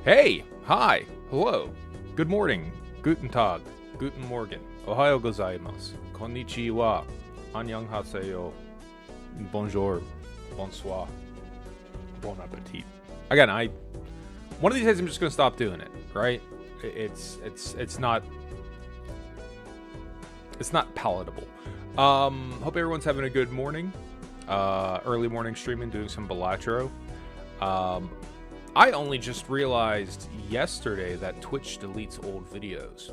Hey, hi, hello, good morning, guten tag, guten morgen, ohayo gozaimasu, konnichiwa, annyeonghaseyo, bonjour, bonsoir, bon appetit. Again, one of these days I'm just gonna stop doing it, right? It's not palatable. Hope everyone's having a good morning. Early morning streaming, doing some Balatro. I only just realized yesterday that Twitch deletes old videos.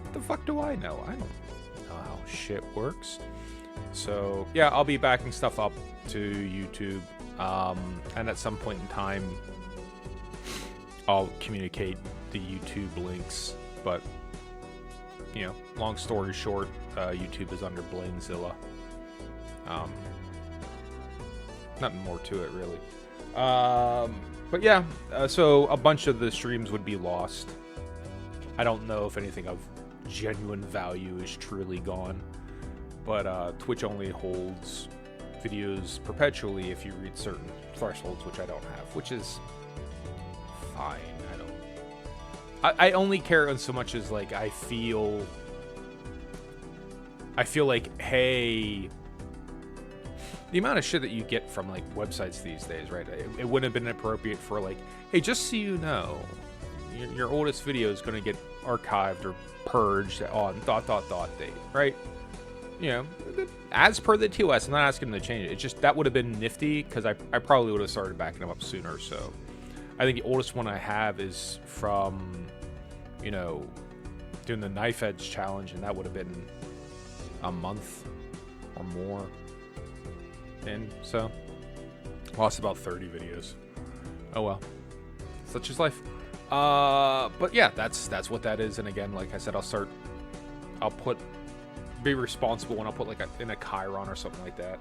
What the fuck do I know? I don't know how shit works. So, yeah, I'll be backing stuff up to YouTube. And at some point in time, I'll communicate the YouTube links. But, you know, long story short, YouTube is under Blamezilla. Nothing more to it, really. But yeah, so a bunch of the streams would be lost. I don't know if anything of genuine value is truly gone. But Twitch only holds videos perpetually if you reach certain thresholds, which I don't have, which is fine. I only care in so much as, like, I feel like, hey, the amount of shit that you get from, like, websites these days, right? It wouldn't have been appropriate for, like, hey, just so you know, your oldest video is going to get archived or purged on ... date, right? You know, as per the TOS, I'm not asking them to change it. It's just, that would have been nifty, because I probably would have started backing them up sooner. So I think the oldest one I have is from, you know, doing the knife edge challenge, and that would have been a month or more. And so lost about 30 videos. Oh well, such is life. But yeah, that's what that is. And again, like I said, I'll be responsible, and I'll put like in a Chiron or something like that,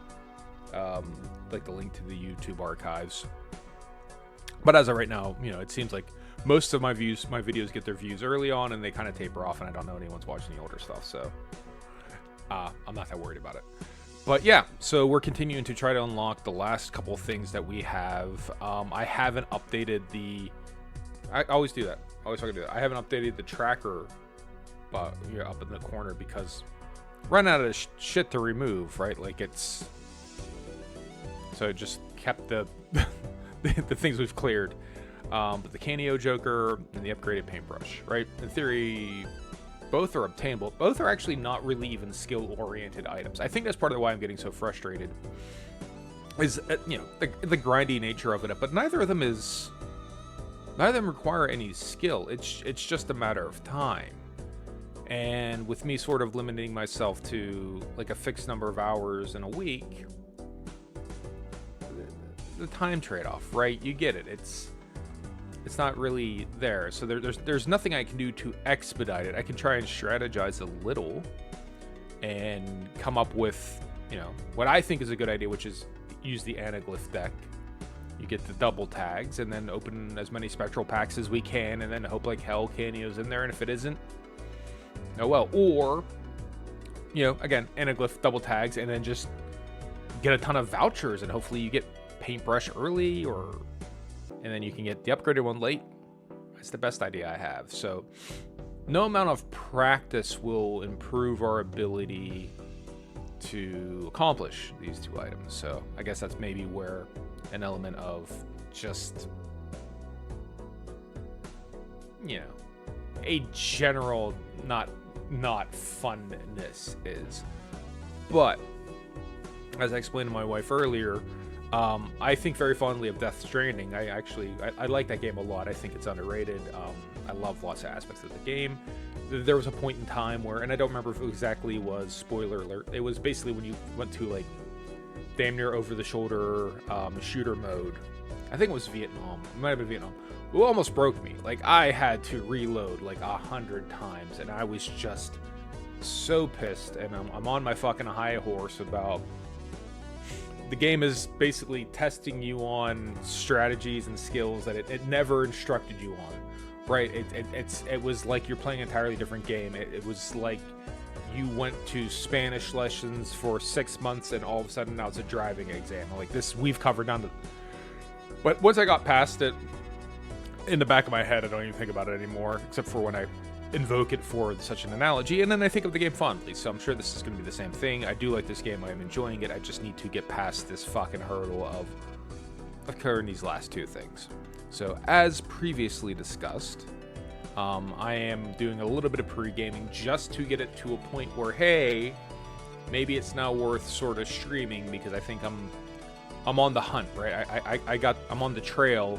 like the link to the YouTube archives. But as of right now, you know, it seems like most of my videos get their views early on, and they kind of taper off, and I don't know anyone's watching the older stuff, so I'm not that worried about it. But yeah, so we're continuing to try to unlock the last couple things that we have. I haven't updated I always do that. I always forget to do that. I haven't updated the tracker here up in the corner because run out of shit to remove, right? Like so it just kept the the things we've cleared. But the Canio Joker and the upgraded paintbrush, right? In theory, both are obtainable. Both are actually not really even skill-oriented items. I think that's part of why I'm getting so frustrated. Is you know, the grindy nature of it, but neither of them require any skill. It's just a matter of time. And with me sort of limiting myself to like a fixed number of hours in a week, the time trade-off, right? You get it. It's not really there. So there's nothing I can do to expedite it. I can try and strategize a little and come up with, you know, what I think is a good idea, which is use the anaglyph deck. You get the double tags and then open as many spectral packs as we can, and then hope like hell Canio's in there, and if it isn't, oh well. Or, you know, again, anaglyph double tags and then just get a ton of vouchers, and hopefully you get paintbrush early, and then you can get the upgraded one late. That's the best idea I have. So no amount of practice will improve our ability to accomplish these two items. So I guess that's maybe where an element of just, you know, a general not funness is. But as I explained to my wife earlier, I think very fondly of Death Stranding. I like that game a lot. I think it's underrated. I love lots of aspects of the game. There was a point in time where, and I don't remember if it exactly was, spoiler alert, it was basically when you went to like damn near over-the-shoulder shooter mode. I think it was Vietnam. It might have been Vietnam. It almost broke me. Like, I had to reload like 100 times, and I was just so pissed. And I'm on my fucking high horse about... The game is basically testing you on strategies and skills that it never instructed you on, right? It was like you're playing an entirely different game. It was like you went to Spanish lessons for 6 months, and all of a sudden now it's a driving exam. Like this, we've covered down to. But once I got past it, in the back of my head, I don't even think about it anymore, except for when I invoke it for such an analogy, and then I think of the game fondly, so I'm sure this is going to be the same thing. I do like this game. I am enjoying it. I just need to get past this fucking hurdle of occurring these last two things. So, as previously discussed, I am doing a little bit of pre-gaming just to get it to a point where, hey, maybe it's now worth sort of streaming, because I think I'm on the hunt, right? I'm on the trail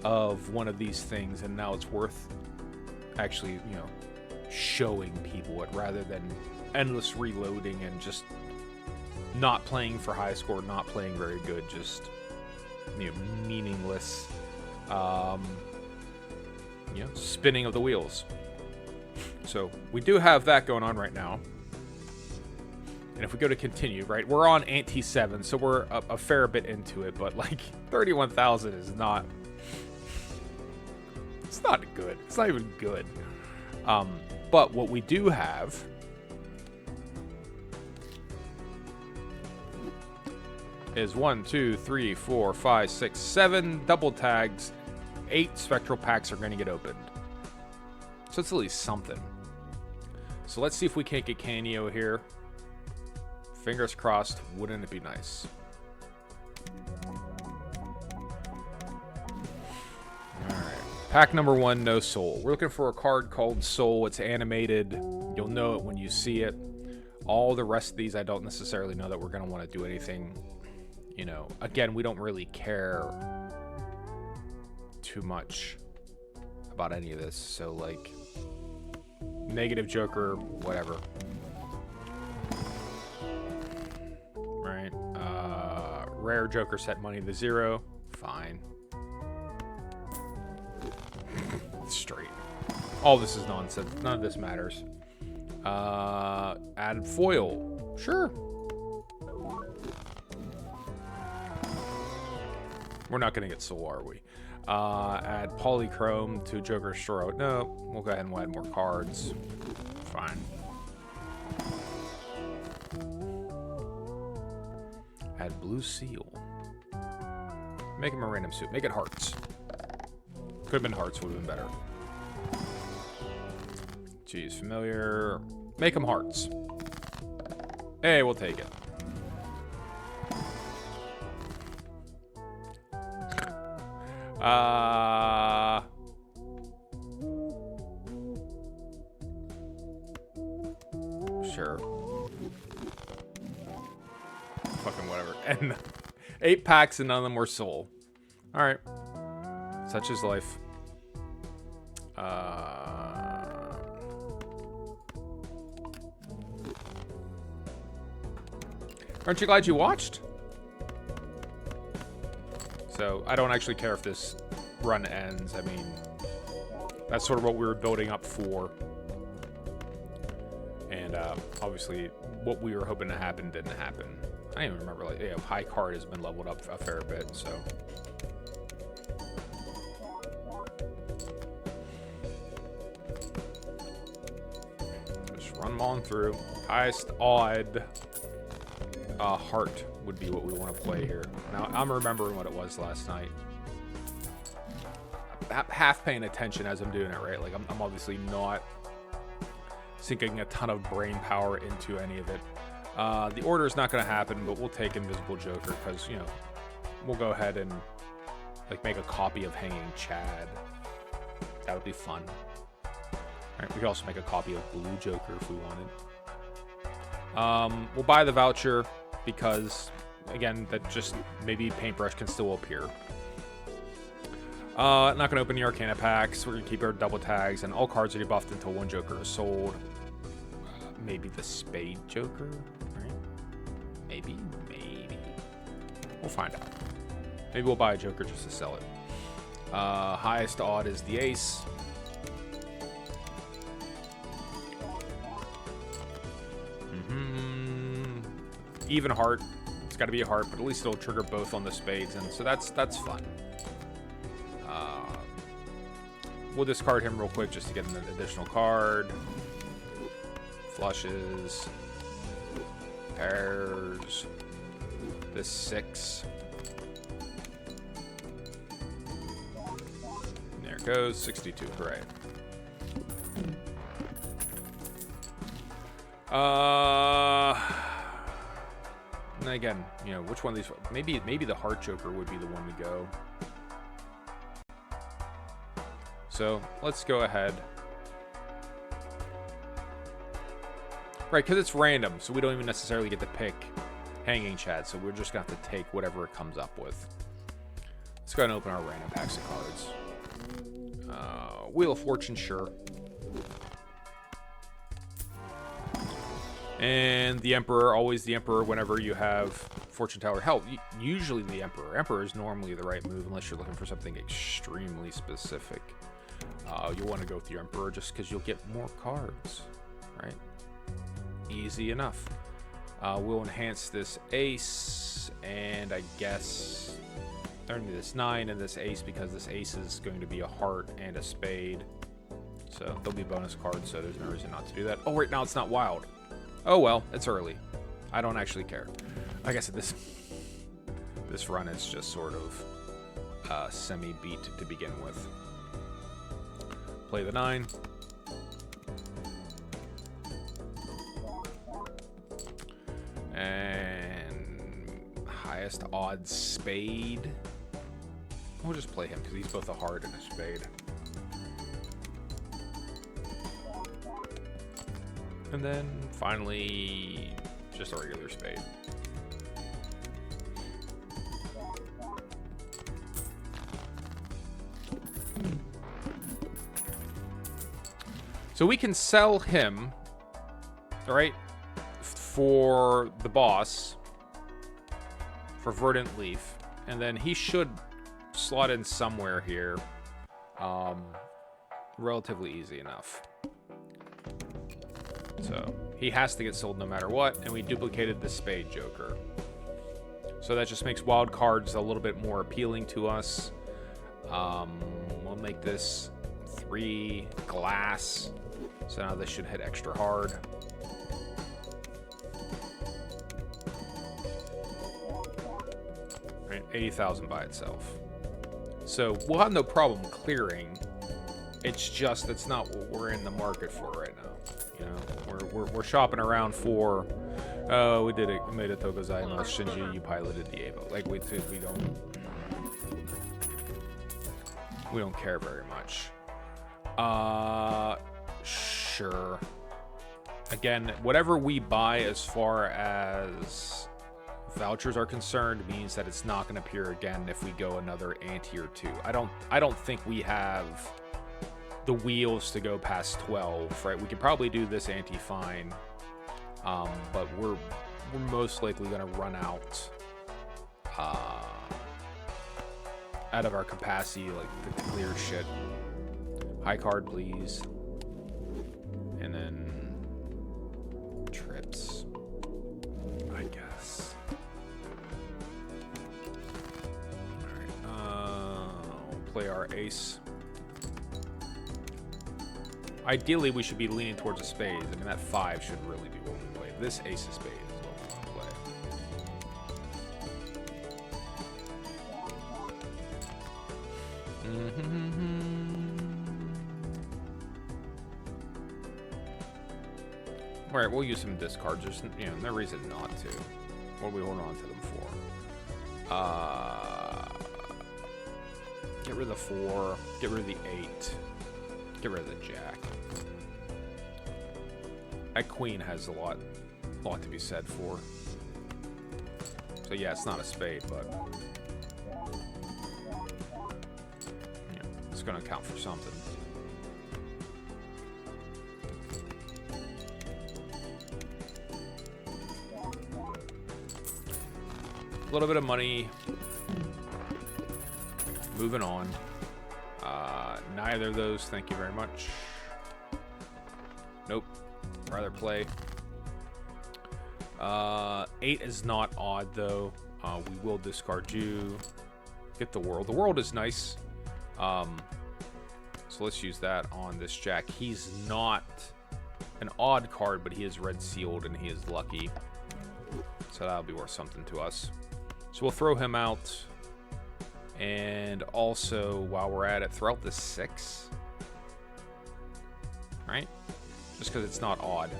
of one of these things, and now it's worth actually, you know, showing people it rather than endless reloading and just not playing for high score, not playing very good, just, you know, meaningless, you know, spinning of the wheels. So we do have that going on right now. And if we go to continue, right, we're on ante 7, so we're a fair bit into it, but like 31,000 is not, it's not good. It's not even good. But what we do have is 1, 2, 3, 4, 5, 6, 7 double tags. 8 spectral packs are going to get opened. So it's at least something. So let's see if we can't get Canio here. Fingers crossed. Wouldn't it be nice? Pack number 1, no soul. We're looking for a card called Soul. It's animated. You'll know it when you see it. All the rest of these, I don't necessarily know that we're going to want to do anything. You know, again, we don't really care too much about any of this. So, like, negative Joker, whatever. Right. Rare Joker set money to 0. Fine. Straight. All this is nonsense. None of this matters. Add foil. Sure. We're not going to get soul, are we? Add polychrome to Joker's throat. No, we'll go ahead and add more cards. Fine. Add blue seal. Make him a random suit. Make it hearts. Could have been hearts, would have been better. Geez, familiar. Make them hearts. Hey, we'll take it. Sure. Fucking whatever. And 8 packs and none of them were soul. Alright. Such is life. Aren't you glad you watched? So, I don't actually care if this run ends. I mean, that's sort of what we were building up for. And, obviously, what we were hoping to happen didn't happen. I don't even remember, like, you know, high card has been leveled up a fair bit, so. Just run them on through. Highest odd heart would be what we want to play here. Now, I'm remembering what it was last night. Half paying attention as I'm doing it, right? Like, I'm obviously not sinking a ton of brain power into any of it. The order is not going to happen, but we'll take Invisible Joker because, you know, we'll go ahead and, like, make a copy of Hanging Chad. That would be fun. All right, we could also make a copy of Blue Joker if we wanted. We'll buy the voucher because, again, that just maybe Paintbrush can still appear. Not going to open the Arcana packs. We're going to keep our double tags, and all cards are debuffed until 1 Joker is sold. Maybe the Spade Joker, right? Maybe. We'll find out. Maybe we'll buy a Joker just to sell it. Highest odd is the Ace. Even heart. It's got to be a heart, but at least it'll trigger both on the spades, and so that's fun. We'll discard him real quick just to get an additional card. Flushes. Pairs. This 6. goes. 62. Hooray. And again, you know, which one of these? Maybe the Heart Joker would be the one to go. So let's go ahead. Right, because it's random, so we don't even necessarily get to pick Hanging Chad, so we're just going to have to take whatever it comes up with. Let's go ahead and open our random packs of cards. Wheel of Fortune, sure. And the Emperor, always the Emperor whenever you have Fortune Teller. Hell, usually the Emperor. Emperor is normally the right move unless you're looking for something extremely specific. You'll want to go with the Emperor just because you'll get more cards, right? Easy enough. We'll enhance this Ace, and I guess only this 9 and this Ace because this Ace is going to be a Heart and a Spade. So there'll be bonus cards, so there's no reason not to do that. Oh, right now it's not wild. Oh well, it's early. I don't actually care. Like I said, this run is just sort of semi-beat to begin with. Play the 9. And highest odds Spade. We'll just play him because he's both a Heart and a Spade. And then finally, just a regular Spade. So we can sell him, all right, for the boss, for Verdant Leaf, and then he should slot in somewhere here. Relatively easy enough. So he has to get sold no matter what, and we duplicated the Spade Joker. So that just makes wild cards a little bit more appealing to us. We'll make this 3 glass. So now this should hit extra hard. Right, 80,000 by itself. So we'll have no problem clearing. It's just that's not what we're in the market for right now. You know, we're shopping around for. Oh, we did it. We made a Togozaimasu. Shinji, you piloted the Evo. Like we don't care very much. Sure. Again, whatever we buy as far as vouchers are concerned means that it's not going to appear again if we go another ante or 2. I don't think we have the wheels to go past 12, right? We could probably do this ante fine, but we're most likely going to run out of our capacity, like the clear shit. High card, please. And then trips, I guess. All right. We'll play our ace. Ideally, we should be leaning towards a spade. I mean, that 5 should really be what we play. This ace of spade is what we want to play. All right, we'll use some discards. There's, you know, no reason not to. What are we holding on to them for? Get rid of the 4. Get rid of the 8. Get rid of the jack. That queen has a lot to be said for. So yeah, it's not a spade, but yeah, it's gonna count for something. A little bit of money. Moving on. Neither of those, thank you very much. Nope. Rather play. 8 is not odd, though. We will discard you. Get the world. The world is nice. So let's use that on this jack. He's not an odd card, but he is red sealed and he is lucky. So that'll be worth something to us. So we'll throw him out. And also, while we're at it, throw out the 6. Right? Just because it's not odd.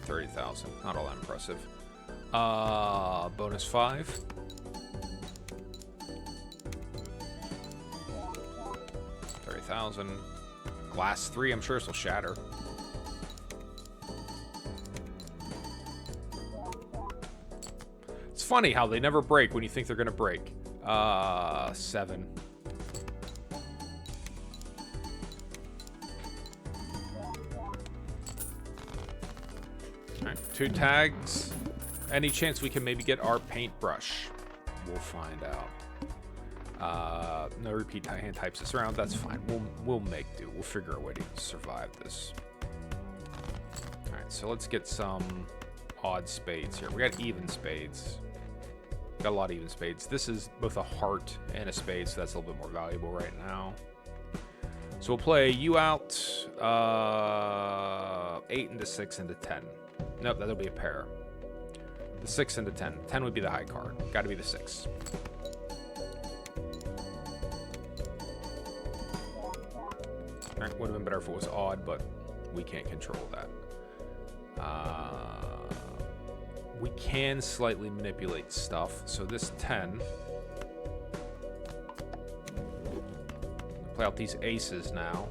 $30,000. Not all that impressive. Bonus 5. $30,000. Glass 3. I'm sure this will shatter. It's funny how they never break when you think they're gonna break. 7. Alright, 2 tags. Any chance we can maybe get our paintbrush? We'll find out. No repeat hand types this round. That's fine. We'll make do. We'll figure a way to survive this. Alright, so let's get some odd spades here. We got even spades. Got a lot of even spades. This is both a heart and a spade, so that's a little bit more valuable right now. So we'll play you out. 8 into 6 into 10. Nope, that'll be a pair. The 6 into 10. 10 would be the high card. Got to be the 6. Alright, would have been better if it was odd, but we can't control that. We can slightly manipulate stuff. So this 10. Play out these aces now.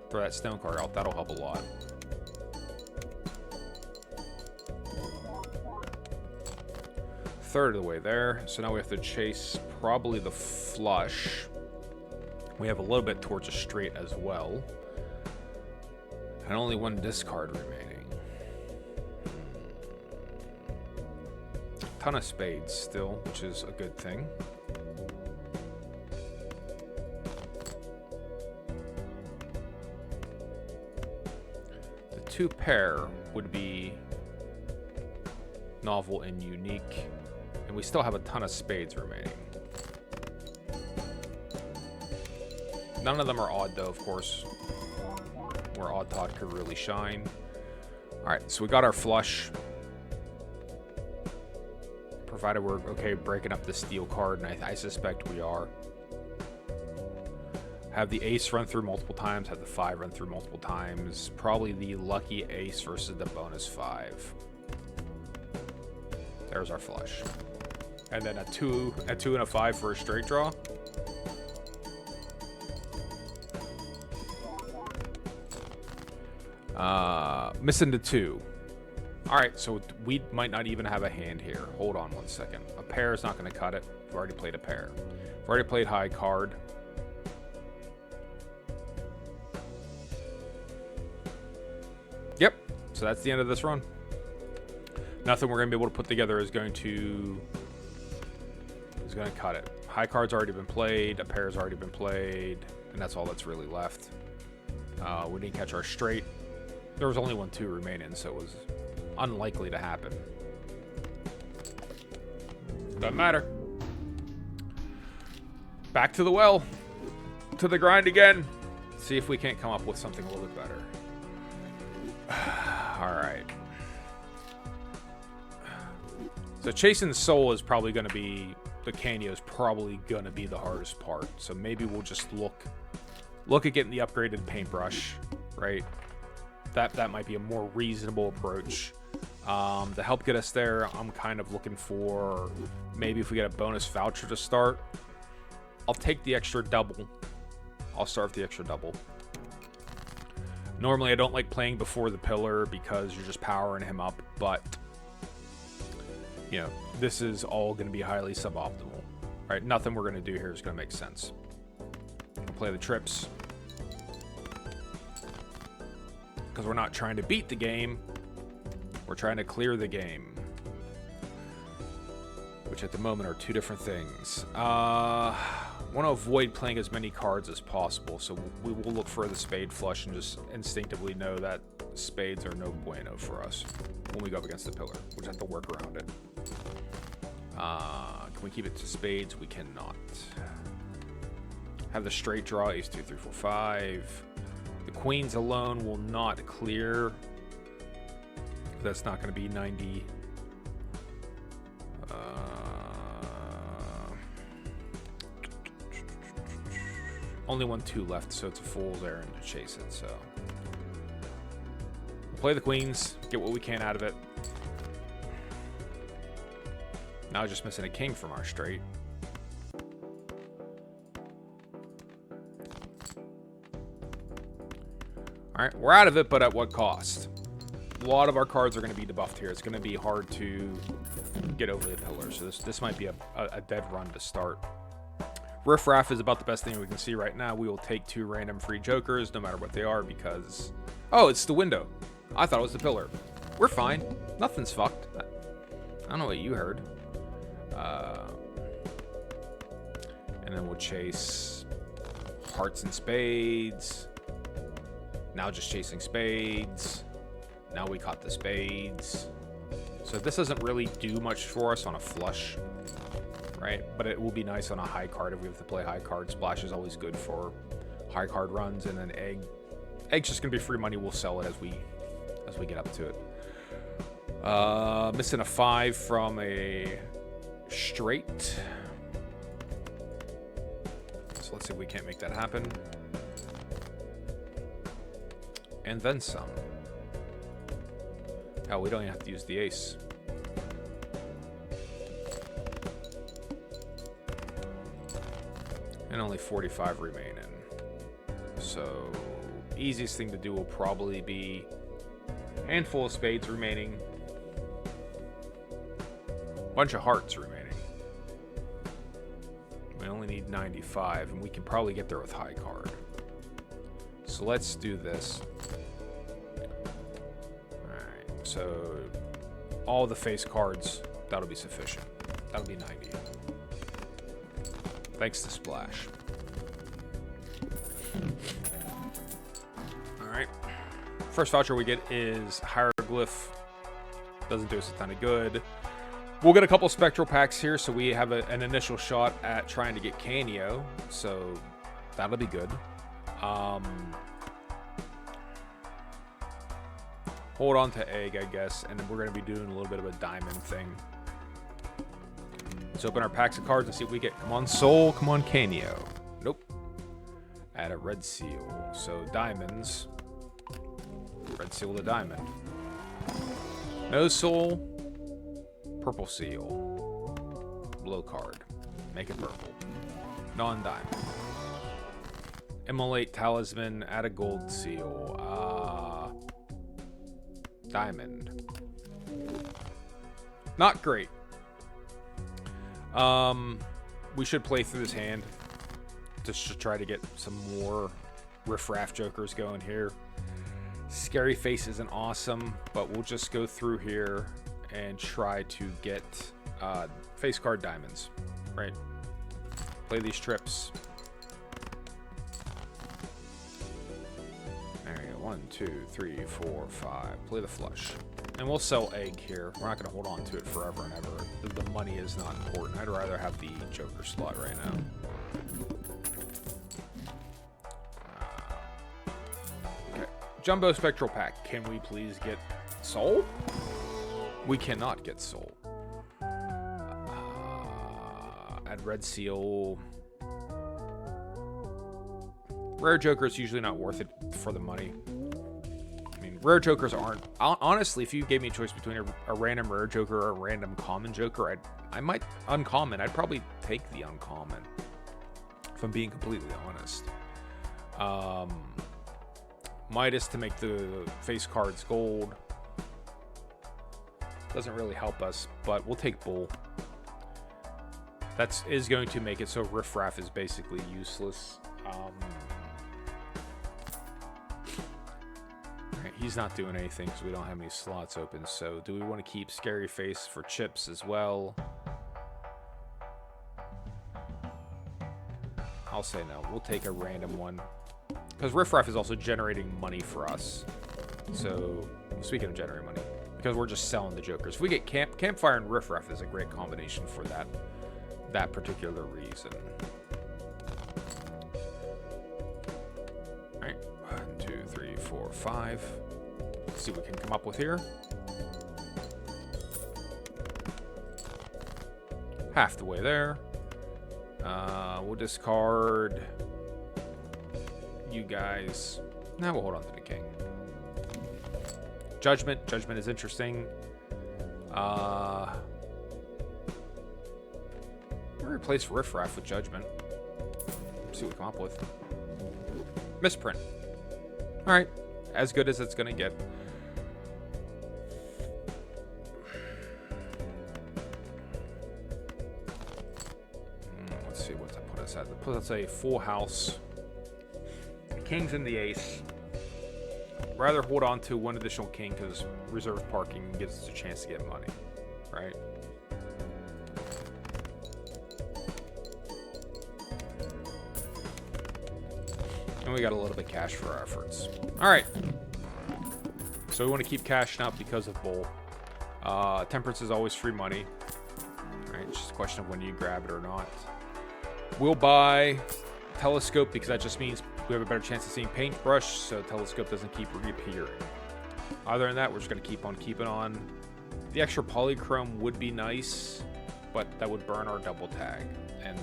Throw that stone card out. That'll help a lot. Third of the way there. So now we have to chase probably the flush. We have a little bit towards a straight as well. And only 1 discard remaining. Ton of spades still, which is a good thing. The 2 pair would be novel and unique, and we still have a ton of spades remaining. None of them are odd though, of course, where Odd Todd could really shine. Alright, so we got our flush. Provided we're okay breaking up the steel card, and I suspect we are. Have the ace run through multiple times, have the 5 run through multiple times. Probably the lucky ace versus the bonus 5. There's our flush. And then a 2 and a 5 for a straight draw. Missing the 2. Alright, so we might not even have a hand here. Hold on 1 second. A pair is not going to cut it. We've already played a pair. We've already played high card. Yep. So that's the end of this run. Nothing we're going to be able to put together is going to cut it. High card's already been played. A pair's already been played. And that's all that's really left. We didn't catch our straight. There was only 1-2 remaining, so it was unlikely to happen. Doesn't matter. Back to the well. To the grind again. See if we can't come up with something a little bit better. Alright. So chasing soul is probably going to be... The Canyo is probably going to be the hardest part. So maybe we'll just look at getting the upgraded paintbrush. Right? That might be a more reasonable approach. To help get us there, I'm kind of looking for maybe if we get a bonus voucher to start. I'll take the extra double. I'll start with the extra double. Normally, I don't like playing before the pillar because you're just powering him up, but you know, this is all going to be highly suboptimal. Right? Nothing we're going to do here is going to make sense. I'll play the trips. Because we're not trying to beat the game. We're trying to clear the game. Which at the moment are 2 different things. Want to avoid playing as many cards as possible. So we will look for the spade flush and just instinctively know that spades are no bueno for us. When we go up against the pillar. We'll just have to work around it. Can we keep it to spades? We cannot. Have the straight draw. Ace 2, 3, 4, 5. The queens alone will not clear That's not going to be 90. Only 1-2 left, so it's a fool's errand to chase it. So we'll play the queens, get what we can out of it. Now just missing a king from our straight. All right, we're out of it, but at what cost? A lot of our cards are going to be debuffed here. It's going to be hard to get over the pillar, so this might be a dead run to start. Riff Raff is about the best thing we can see right now. We will take 2 random free jokers, no matter what they are, because... Oh, it's the window. I thought it was the pillar. We're fine. Nothing's fucked. I don't know what you heard. And then we'll chase hearts and spades. Now just chasing spades. Now we caught the spades. So this doesn't really do much for us on a flush, right? But it will be nice on a high card if we have to play high card. Splash is always good for high card runs, and then egg's just gonna be free money. We'll sell it as we get up to it. Missing a 5 from a straight. So let's see if we can't make that happen. And then some. Hell, we don't even have to use the ace. And only 45 remaining. So, easiest thing to do will probably be handful of spades remaining. Bunch of hearts remaining. We only need 95, and we can probably get there with high card. So let's do this. Alright, so all the face cards, that'll be sufficient. That'll be 90. Thanks to Splash. Alright. First voucher we get is Hieroglyph. Doesn't do us a ton of good. We'll get a couple Spectral packs here, so we have an initial shot at trying to get Canio. So that'll be good. Hold on to egg, I guess, and then we're going to be doing a little bit of a diamond thing. Let's open our packs of cards and see what we get. Come on, Soul. Come on, Canio. Nope. Add a red seal. So diamonds. Red seal with a diamond. No Soul. Purple seal. Blow card. Make it purple. Non-diamond. Immolate talisman. Add a gold seal. Diamond. Not great. We should play through this hand just to try to get some more riffraff jokers going here. Scary Face isn't awesome, but we'll just go through here and try to get face card diamonds, right? Play these trips. There you go. 1, 2, 3, 4, 5. Play the flush. And we'll sell egg here. We're not going to hold on to it forever and ever. The money is not important. I'd rather have the joker slot right now. Okay. Jumbo Spectral Pack. Can we please get Soul? We cannot get Soul. Add Red Seal. Rare Joker is usually not worth it for the money. I mean, rare Jokers aren't. Honestly, if you gave me a choice between a random rare Joker or a random common Joker, I might uncommon. I'd probably take the uncommon, if I'm being completely honest. Midas to make the face cards gold. Doesn't really help us, but we'll take Bull. That is going to make it so Riffraff is basically useless. Right, he's not doing anything because we don't have any slots open. So do we want to keep Scary Face for chips as well? I'll say no. We'll take a random one. Because Riffraff is also generating money for us. So, speaking of generating money, because we're just selling the jokers. If we get Campfire and Riffraff is a great combination for that particular reason. Alright, 1, 2, 3, 4, 5. Let's see what we can come up with here. half the way there. We'll discard you guys. Now we'll hold on to the king. Judgment. Judgment is interesting. We'll replace Riffraff with Judgment. See what we come up with. Misprint. Alright. As good as it's going to get. Let's see what that put us at. That put us a full house. King's in the ace. Rather hold on to one additional king because reserve parking gives us a chance to get money. Right? And we got a little bit of cash for our efforts. Alright. So we want to keep cashing out because of Bolt. Temperance is always free money. Alright, it's just a question of when you grab it or not. We'll buy Telescope because that just means we have a better chance of seeing Paintbrush, so Telescope doesn't keep reappearing. Other than that, we're just going to keep on keeping on. The extra Polychrome would be nice, but that would burn our double tag. And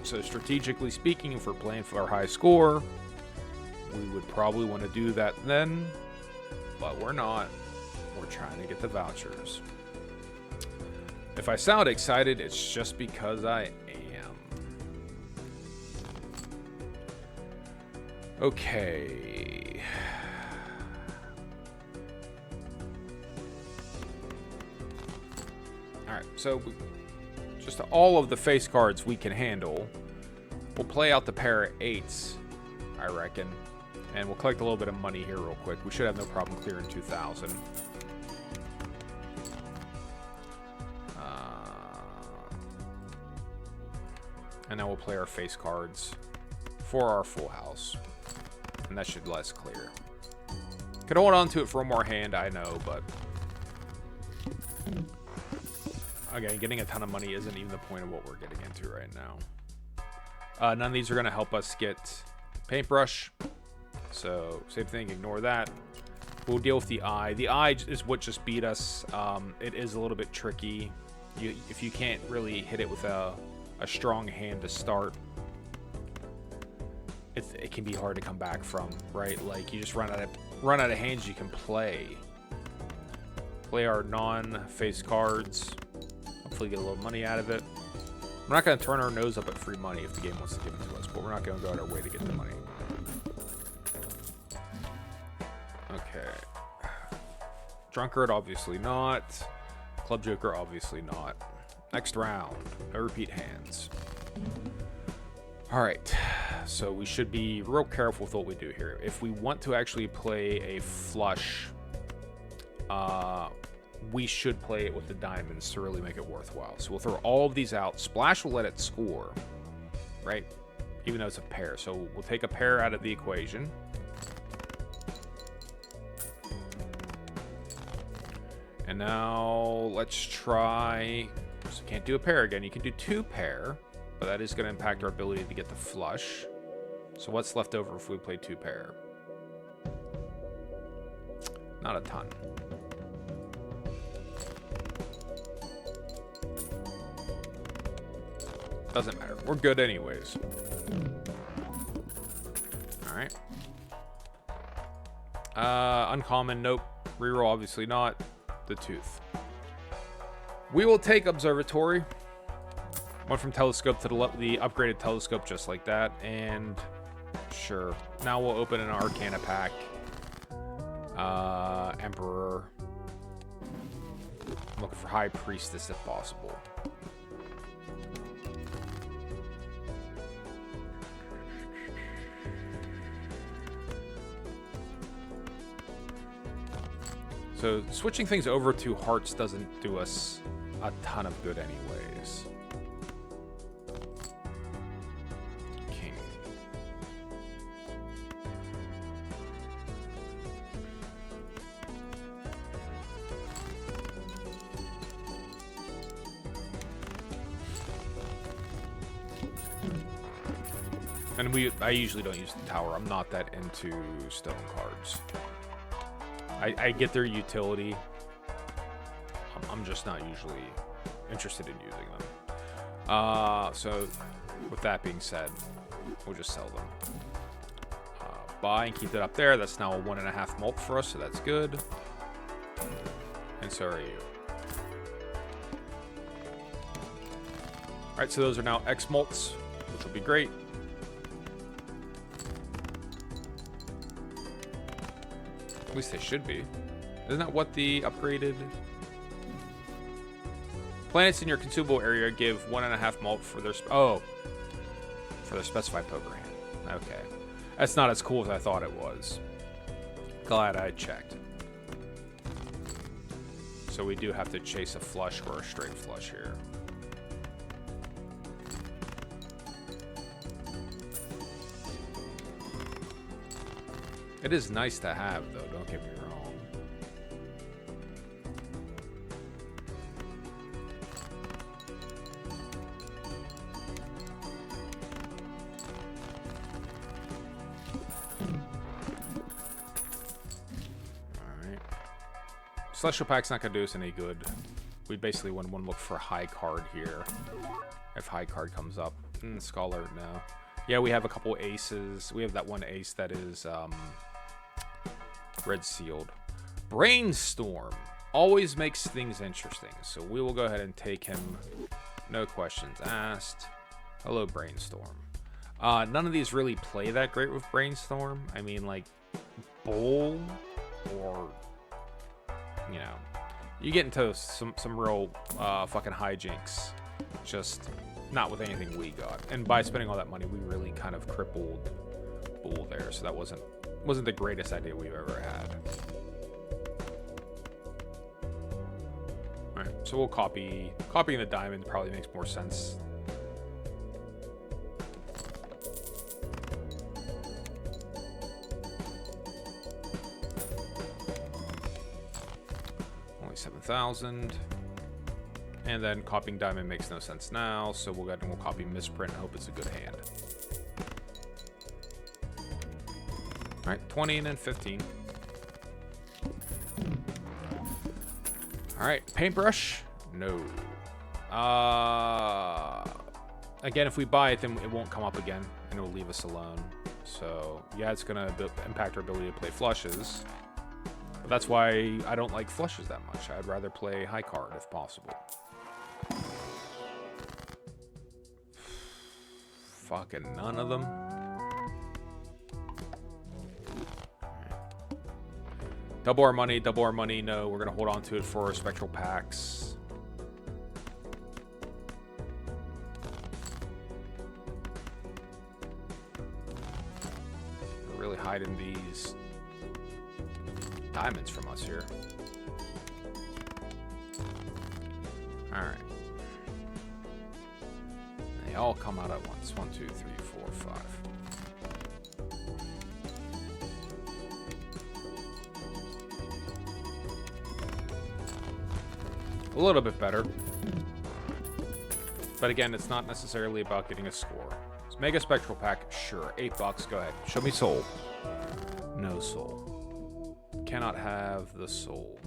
so strategically speaking, if we're playing for our high score, we would probably want to do that then, but we're not. We're trying to get the vouchers. If I sound excited, it's just because I am. Okay. Alright, so just all of the face cards we can handle. We'll play out the pair of 8s, I reckon. And we'll collect a little bit of money here real quick. We should have no problem clearing 2,000. And now we'll play our face cards for our full house. And that should let us clear. Could hold on to it for one more hand, I know, but... Again, getting a ton of money isn't even the point of what we're getting into right now. None of these are going to help us get Paintbrush. So, same thing, ignore that. We'll deal with the eye. The eye is what just beat us. It is a little bit tricky. If you can't really hit it with a strong hand to start, it can be hard to come back from, right? Like, you just run out of hands you can play. Play our non-face cards. Hopefully get a little money out of it. We're not going to turn our nose up at free money if the game wants to give it to us, but we're not going to go out our way to get the money. Okay. Drunkard, obviously not. Club Joker, obviously not. Next round. No repeat hands. Alright. So we should be real careful with what we do here. If we want to actually play a flush, we should play it with the diamonds to really make it worthwhile. So we'll throw all of these out. Splash will let it score, right? Even though it's a pair. So we'll take a pair out of the equation. And now let's try... So can't do a pair again. You can do 2 pair, but that is going to impact our ability to get the flush. So what's left over if we play 2 pair? Not a ton. Doesn't matter. We're good anyways. Alright. Uncommon, nope. Reroll, obviously not. The tooth. We will take Observatory. Went from Telescope to the upgraded Telescope just like that. And sure. Now we'll open an Arcana pack. Emperor. I'm looking for High Priestess if possible. So switching things over to hearts doesn't do us a ton of good anyways. King. And I usually don't use the tower. I'm not that into stone cards. I get their utility. I'm just not usually interested in using them. So with that being said, we'll just sell them. Buy and keep it up there. That's now a 1.5 mult for us, so that's good. And so are you. Alright, so those are now X mults, which will be great. At least they should be. Isn't that what the upgraded... Planets in your consumable area give 1.5 mult for their... for their specified poker hand. Okay. That's not as cool as I thought it was. Glad I checked. So we do have to chase a flush or a straight flush here. It is nice to have, though, don't get me wrong. Alright. Celestial Pack's not going to do us any good. We basically want to look for a high card here. If high card comes up. Scholar, no. Yeah, we have a couple aces. We have that one ace that is... red sealed. Brainstorm always makes things interesting, so we will go ahead and take him. No questions asked. Hello, Brainstorm. None of these really play that great with Brainstorm. I mean, like Bull, or you know, you get into some real fucking hijinks. Just not with anything we got. And by spending all that money, we really kind of crippled Bull there. So that wasn't the greatest idea we've ever had. Alright, so we'll copying the diamond probably makes more sense. Only 7,000. And then copying diamond makes no sense now, so we'll go ahead and we'll copy misprint and hope it's a good hand. Alright, 20 and then 15. Alright, paintbrush? No. Again, if we buy it, then it won't come up again, and it will leave us alone. So, yeah, it's going to impact our ability to play flushes. But that's why I don't like flushes that much. I'd rather play high card if possible. Fucking none of them. Double our money, no. We're going to hold on to it for our spectral packs. We're really hiding these diamonds from us here. Alright. They all come out at once. 1, 2, 3, 4, 5. A little bit better. But again, it's not necessarily about getting a score. So Mega Spectral Pack, sure. $8, go ahead. Show me soul. No soul. Cannot have the soul.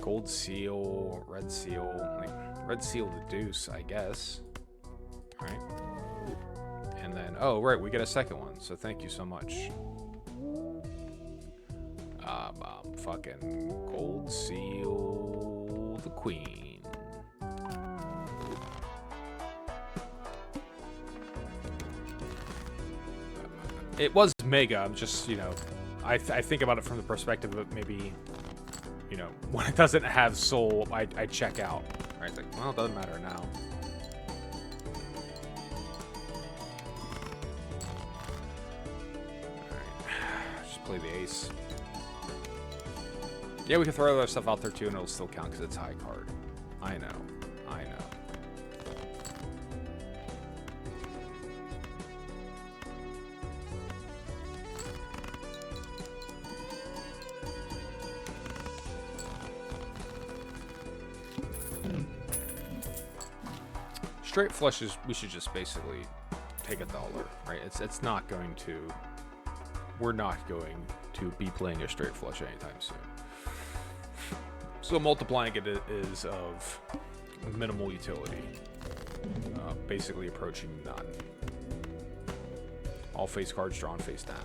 Gold seal, red seal. Like, red seal the deuce, I guess. Alright. And then, oh, right, we get a second one. So thank you so much. Fucking gold seal the queen. It was mega. I'm just, you know, I think about it from the perspective of maybe, you know, when it doesn't have soul, I check out. Right? It's like, well, it doesn't matter now. Alright. Just play the ace. Yeah, we can throw other stuff out there too, and it'll still count because it's high card. I know. I know. Straight flushes, we should just basically take $1, right? It's not going to... We're not going to be playing a straight flush anytime soon. So multiplying it is of minimal utility. Basically approaching none. All face cards drawn face down.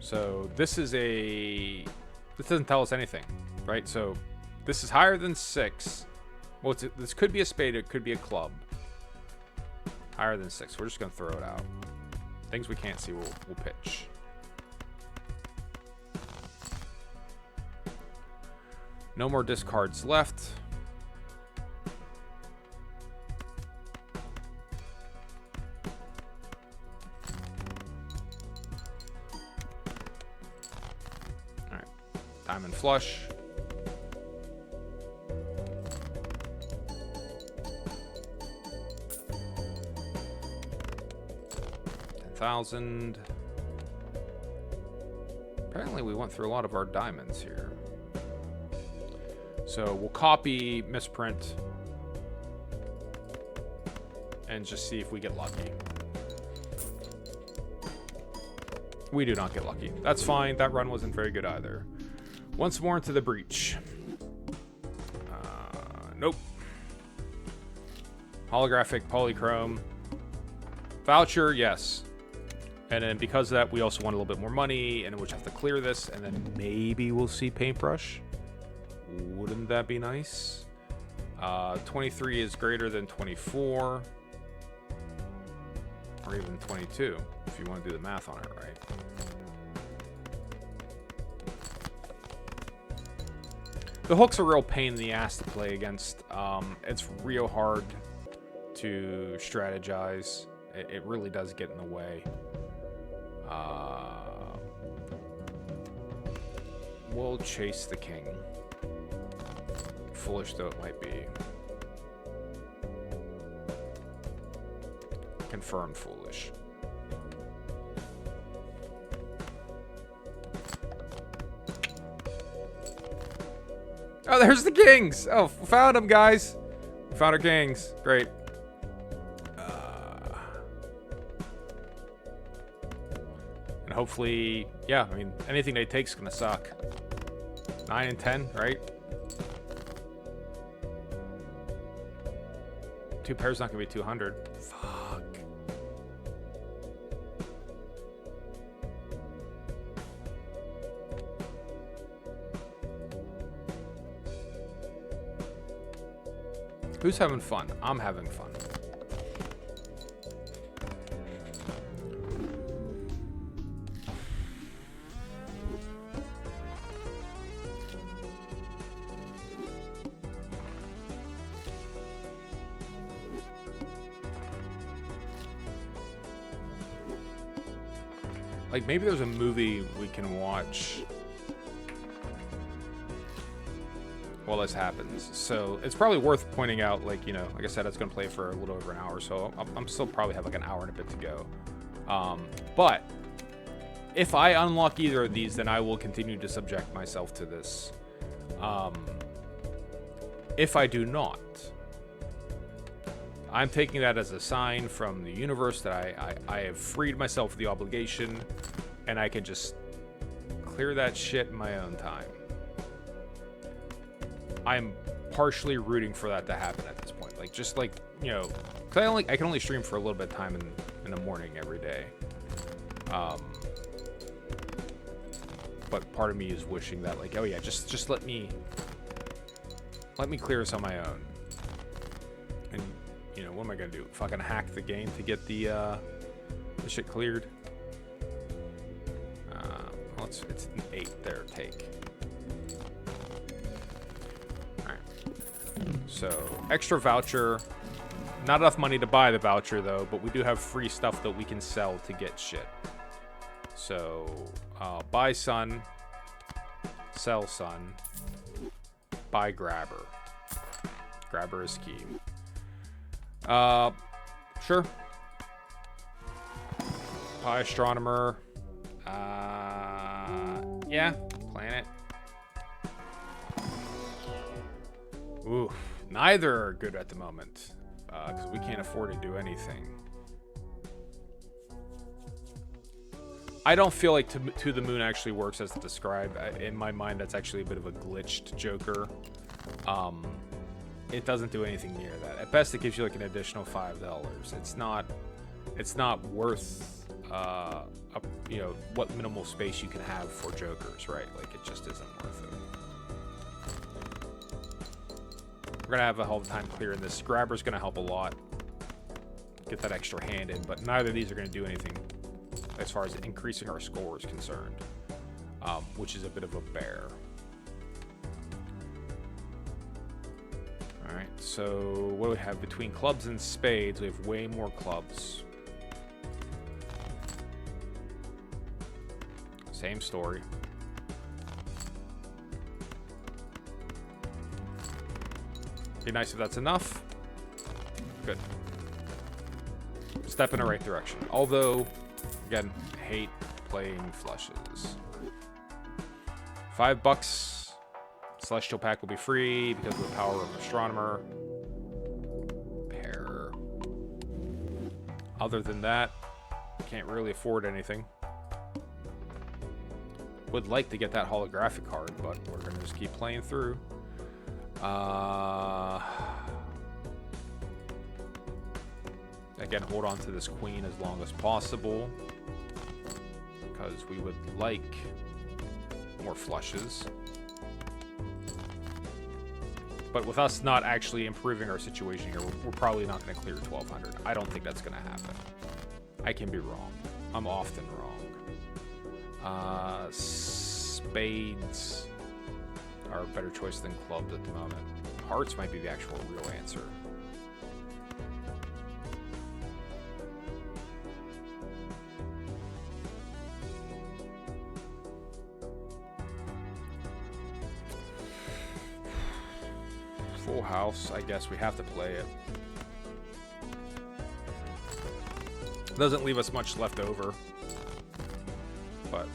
So this is a... This doesn't tell us anything, right? So this is higher than 6. Well, this could be a spade. It could be a club. Higher than 6. We're just going to throw it out. Things we can't see, we'll pitch. No more discards left. All right. Diamond flush. $10,000. Apparently we went through a lot of our diamonds here. So we'll copy misprint and just see if we get lucky. We do not get lucky. That's fine. That run wasn't very good either. Once more into the breach. Nope. Holographic, polychrome. Voucher, yes. And then because of that, we also want a little bit more money, and we'll just have to clear this, and then maybe we'll see paintbrush. Wouldn't that be nice? 23 is greater than 24. Or even 22, if you want to do the math on it right. The hook's a real pain in the ass to play against. It's real hard to strategize. It really does get in the way. We'll chase the king. Foolish though it might be. Confirmed foolish. Oh, there's the kings! Oh, found them, guys! We found our kings. Great. And hopefully, yeah, I mean, anything they take's gonna suck. 9 and 10, right? 2 pairs not gonna be 200. Fuck. Who's having fun? I'm having fun. Like, maybe there's a movie we can watch while this happens. So it's probably worth pointing out, like, you know, like I said, it's going to play for a little over an hour, so I'm still probably have like an hour and a bit to go. But if I unlock either of these, then I will continue to subject myself to this. If I do not, I'm taking that as a sign from the universe that I have freed myself of the obligation, and I can just clear that shit in my own time. I'm partially rooting for that to happen at this point. Like, just like, you know, because I can only stream for a little bit of time in the morning every day. But part of me is wishing that, like, oh yeah, just let me clear this on my own. And, you know, what am I gonna do? Fucking hack the game to get the shit cleared? Well, it's an 8 there, take. Alright. So, extra voucher. Not enough money to buy the voucher, though, but we do have free stuff that we can sell to get shit. So, buy sun, sell sun, buy grabber. Grabber is key. Sure. Buy astronomer. Yeah, planet. Ooh, neither are good at the moment, because we can't afford to do anything. I don't feel like To the Moon actually works as described. In my mind, that's actually a bit of a glitched Joker. It doesn't do anything near that. At best, it gives you like an additional $5. It's not worth you know, what minimal space you can have for Jokers, right? Like, it just isn't worth it. We're gonna have a hell of a time clearing this. Grabber's gonna help a lot. Get that extra hand in, but neither of these are gonna do anything as far as increasing our score is concerned, which is a bit of a bear. All right, so what do we have between clubs and spades? We have way more clubs. Same story. Be nice if that's enough. Good. Step in the right direction. Although, again, hate playing flushes. $5. Celestial Pack will be free because of the power of Astronomer. Pair. Other than that, can't really afford anything. Would like to get that holographic card, but we're gonna just keep playing through. Again, hold on to this queen as long as possible because we would like more flushes. But with us not actually improving our situation here, we're probably not going to clear 1200. I don't think that's going to happen. I can be wrong. I'm often wrong. Spades are a better choice than clubs at the moment. Hearts might be the actual real answer. Full house, I guess we have to play it. Doesn't leave us much left over, but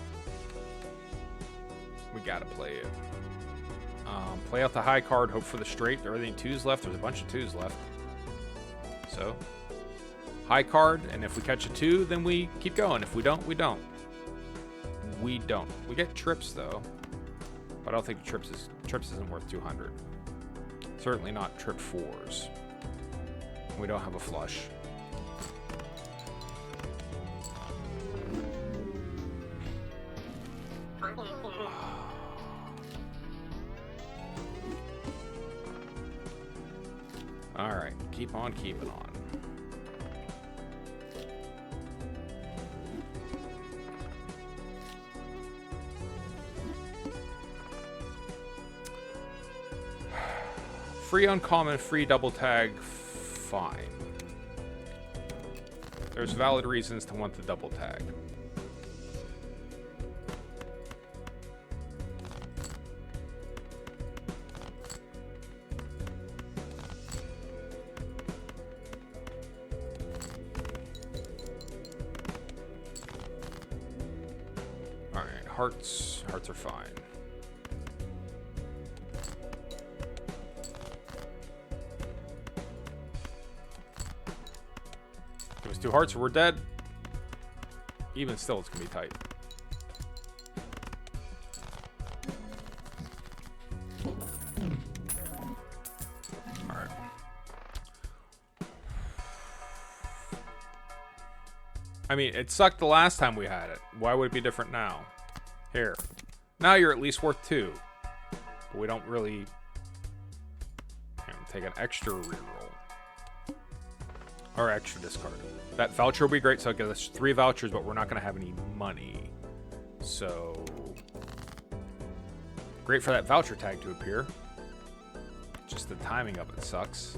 we gotta play it. Play out the high card, hope for the straight. There are any twos left. There's a bunch of twos left. So, high card, and if we catch a two, then we keep going. If we don't, we don't. We don't. We get trips though, but I don't think trips isn't worth 200. Certainly not trip fours. We don't have a flush. All right, keep on keeping on. Free uncommon, free double tag, fine. There's valid reasons to want the double tag. All right, hearts are fine. Two hearts, we're dead. Even still, it's gonna be tight. All right. I mean, it sucked the last time we had it. Why would it be different now? Here. Now you're at least worth 2. But we don't really take an extra reroll. Or extra discard. That voucher will be great, so it gives us 3 vouchers, but we're not going to have any money. So, great for that voucher tag to appear. Just the timing of it sucks.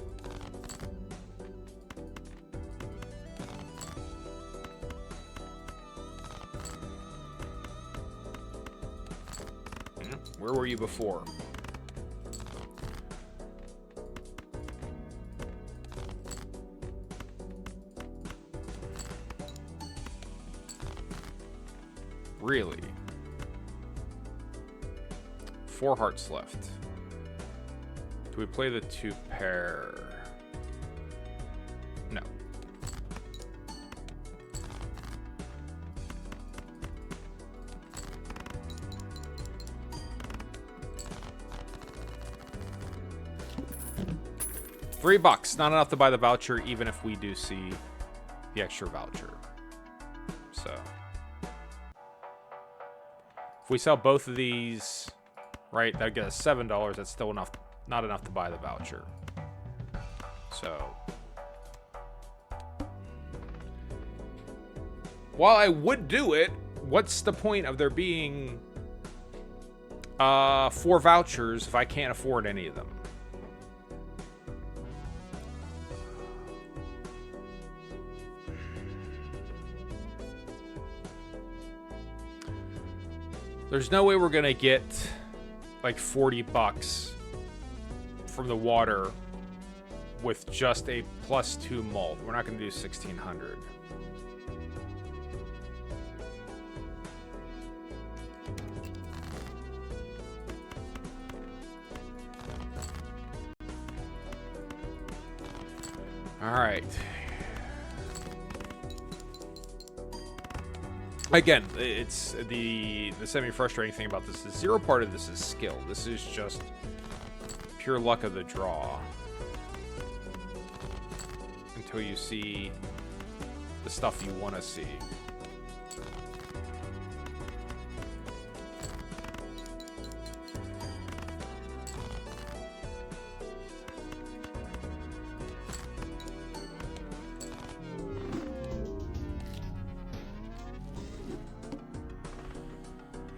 Where were you before? Really? 4 hearts left. Do we play the 2 pair? No. $3, not enough to buy the voucher, even if we do see the extra voucher. So, if we sell both of these, right, that gets us $7. That's still enough, not enough to buy the voucher. So, while I would do it, what's the point of there being 4 vouchers if I can't afford any of them? There's no way we're gonna get like $40 from the water with just a +2 malt. We're not gonna do 1600. All right. Again, it's the semi-frustrating thing about this is zero part of this is skill. This is just pure luck of the draw. Until you see the stuff you want to see.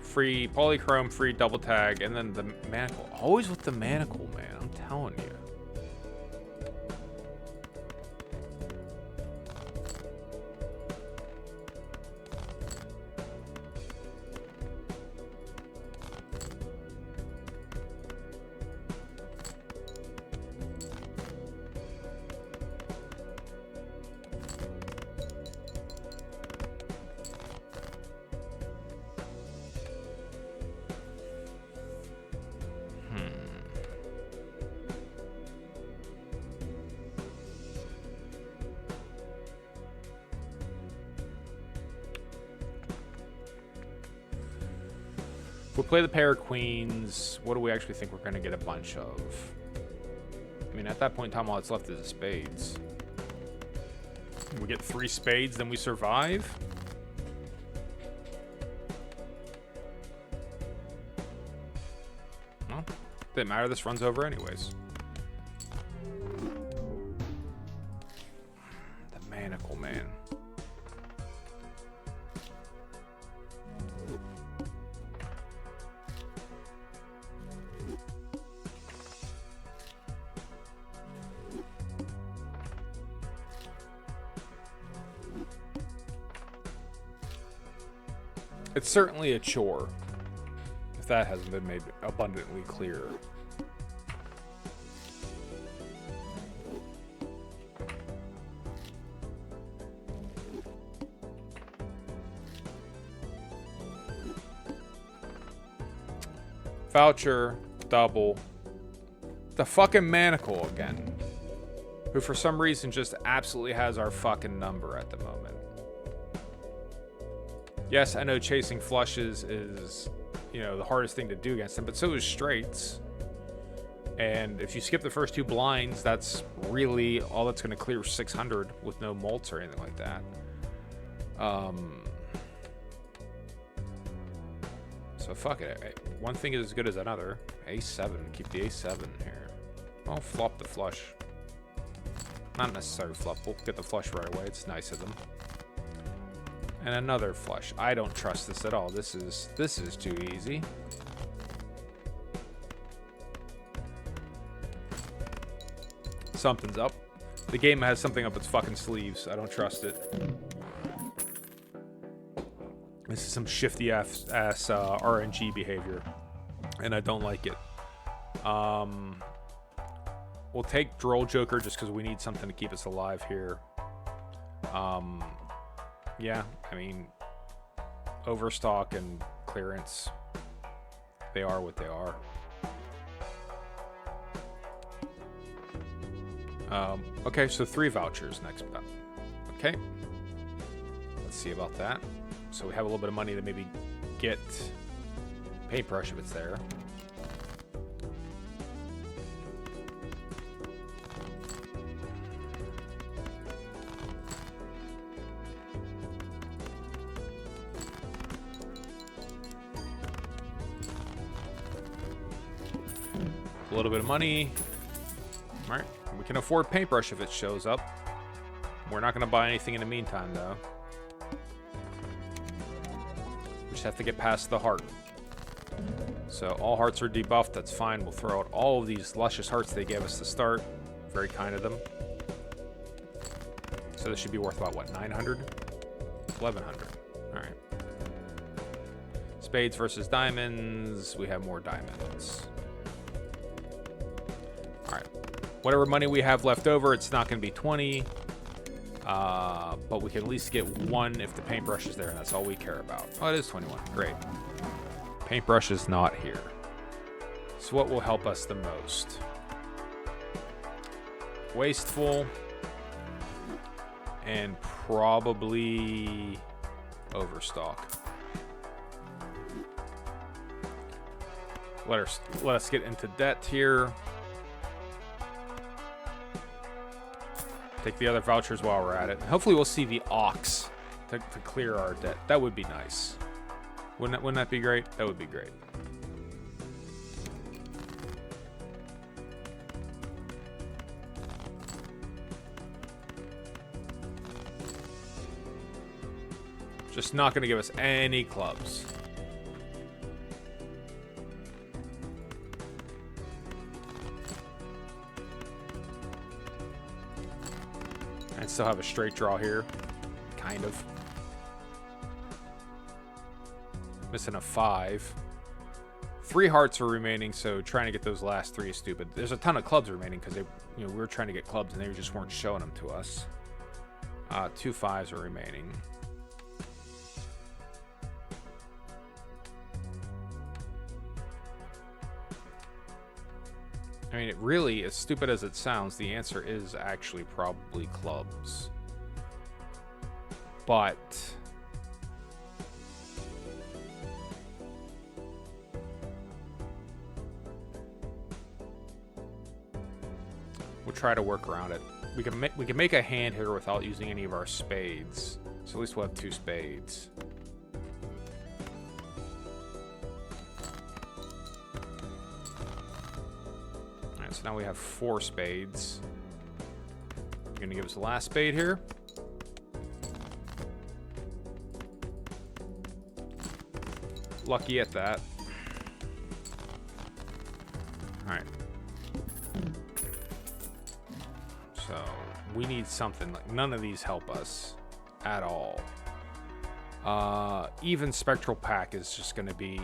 Free polychrome, free double tag, and then the manacle. Always with the manacle, man. I'm telling you. If we play the pair of queens, what do we actually think we're going to get a bunch of? I mean, at that point in time, all that's left is the spades. We get 3 spades, then we survive? Well, didn't matter. This runs over anyways. The manacle, man. It's certainly a chore, if that hasn't been made abundantly clear. Voucher, double. The fucking manacle again. Who for some reason just absolutely has our fucking number at the moment. Yes, I know chasing flushes is, you know, the hardest thing to do against them, but so is straights. And if you skip the first 2 blinds, that's really all that's going to clear 600 with no mults or anything like that. So fuck it. One thing is as good as another. A7. Keep the A7 here. I'll flop the flush. Not necessarily flop. We'll get the flush right away. It's nice of them. And another flush. I don't trust this at all. This is too easy. Something's up. The game has something up its fucking sleeves. I don't trust it. This is some shifty ass RNG behavior, and I don't like it. We'll take Droll Joker just because we need something to keep us alive here. Yeah, I mean, overstock and clearance, they are what they are. Okay, so 3 vouchers next up. Okay, let's see about that. So we have a little bit of money to maybe get paintbrush if it's there. A little bit of money. All right. We can afford paintbrush if it shows up. We're not going to buy anything in the meantime, though. We just have to get past the heart. So all hearts are debuffed. That's fine. We'll throw out all of these luscious hearts they gave us to start. Very kind of them. So this should be worth about, what, 900? 1,100. All right. Spades versus diamonds. We have more diamonds. All right. Whatever money we have left over, it's not going to be 20. But we can at least get 1 if the paintbrush is there, and that's all we care about. Oh, it is 21. Great. Paintbrush is not here. So what will help us the most? Wasteful. And probably overstock. Let us get into debt here. Take the other vouchers while we're at it. Hopefully we'll see the ox to clear our debt. That would be nice. Wouldn't that be great? That would be great. Just not going to give us any clubs. I still have a straight draw here. Kind of. Missing a 5. 3 hearts are remaining, so trying to get those last 3 is stupid. There's a ton of clubs remaining because we were trying to get clubs and they just weren't showing them to us. 2 5s are remaining. I mean, it really, as stupid as it sounds, the answer is actually probably clubs. But we'll try to work around it. We can make a hand here without using any of our spades. So at least we'll have 2 spades. So now we have 4 spades. You're gonna give us the last spade here. Lucky at that. All right. So we need something. Like, none of these help us at all. Even Spectral Pack is just gonna be.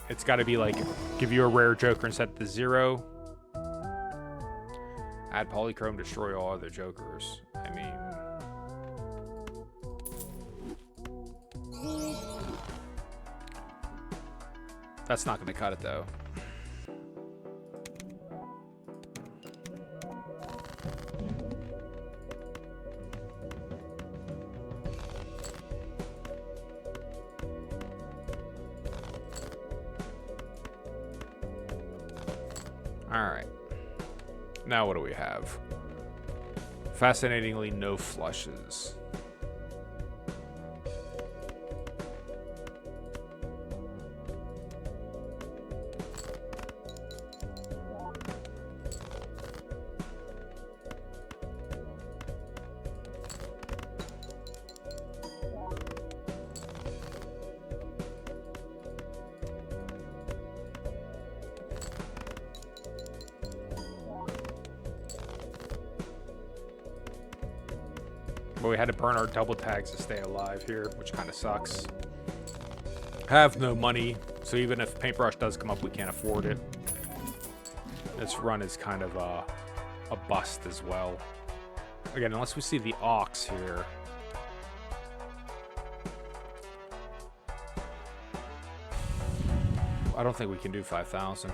It's got to be like give you a rare Joker and set it to 0. Add Polychrome, destroy all other Jokers. I mean... That's not going to cut it, though. Alright. Now what do we have? Fascinatingly, no flushes. But we had to burn our double tags to stay alive here, which kind of sucks. Have no money, so even if Paintbrush does come up, we can't afford it. This run is kind of a bust as well. Again, unless we see the Ox here. I don't think we can do 5,000.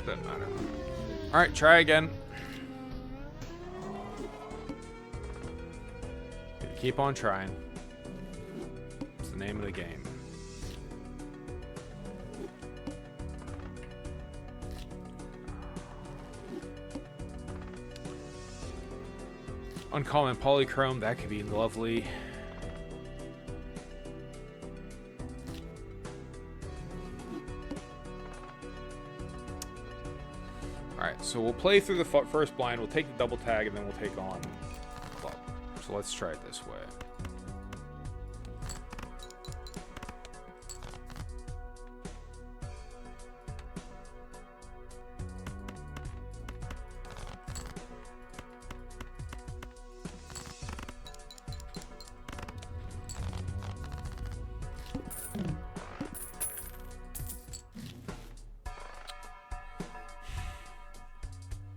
Doesn't matter. All right, try again. Keep on trying. It's the name of the game. Uncommon polychrome, that could be lovely. Alright, so we'll play through the first blind, we'll take the double tag, and then we'll take on club. So let's try it this way.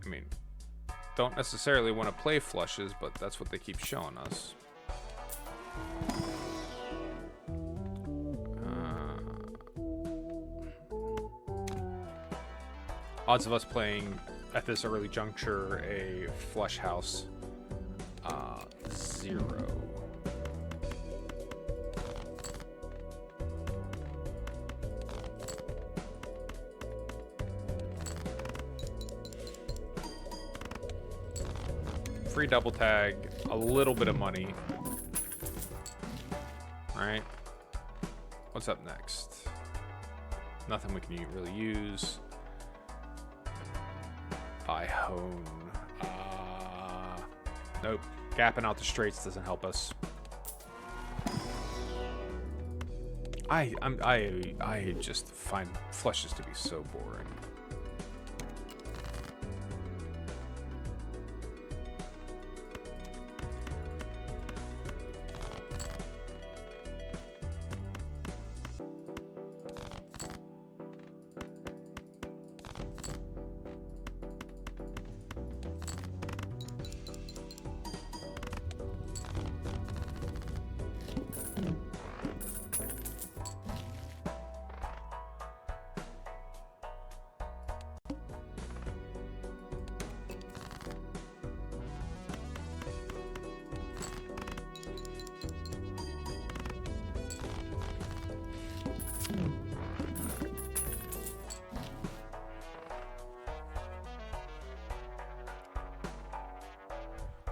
I mean, don't necessarily want to play flushes, but that's what they keep showing us. Odds of us playing at this early juncture a flush house, 0. Free double tag, a little bit of money. Alright. What's up next? Nothing we can really use. By hone. Nope. Gapping out the straights doesn't help us. I just find flushes to be so boring.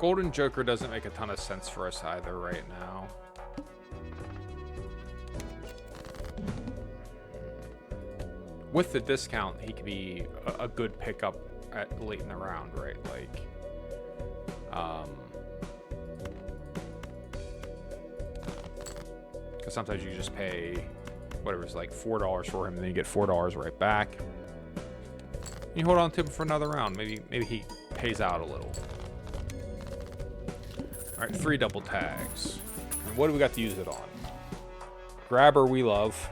Golden Joker doesn't make a ton of sense for us either right now. With the discount, he could be a good pickup at late in the round, right? Like, because sometimes you just pay whatever it's like $4 for him, and then you get $4 right back. You hold on to him for another round. Maybe he pays out a little. All right, 3 double tags. And what do we got to use it on? Grabber we love.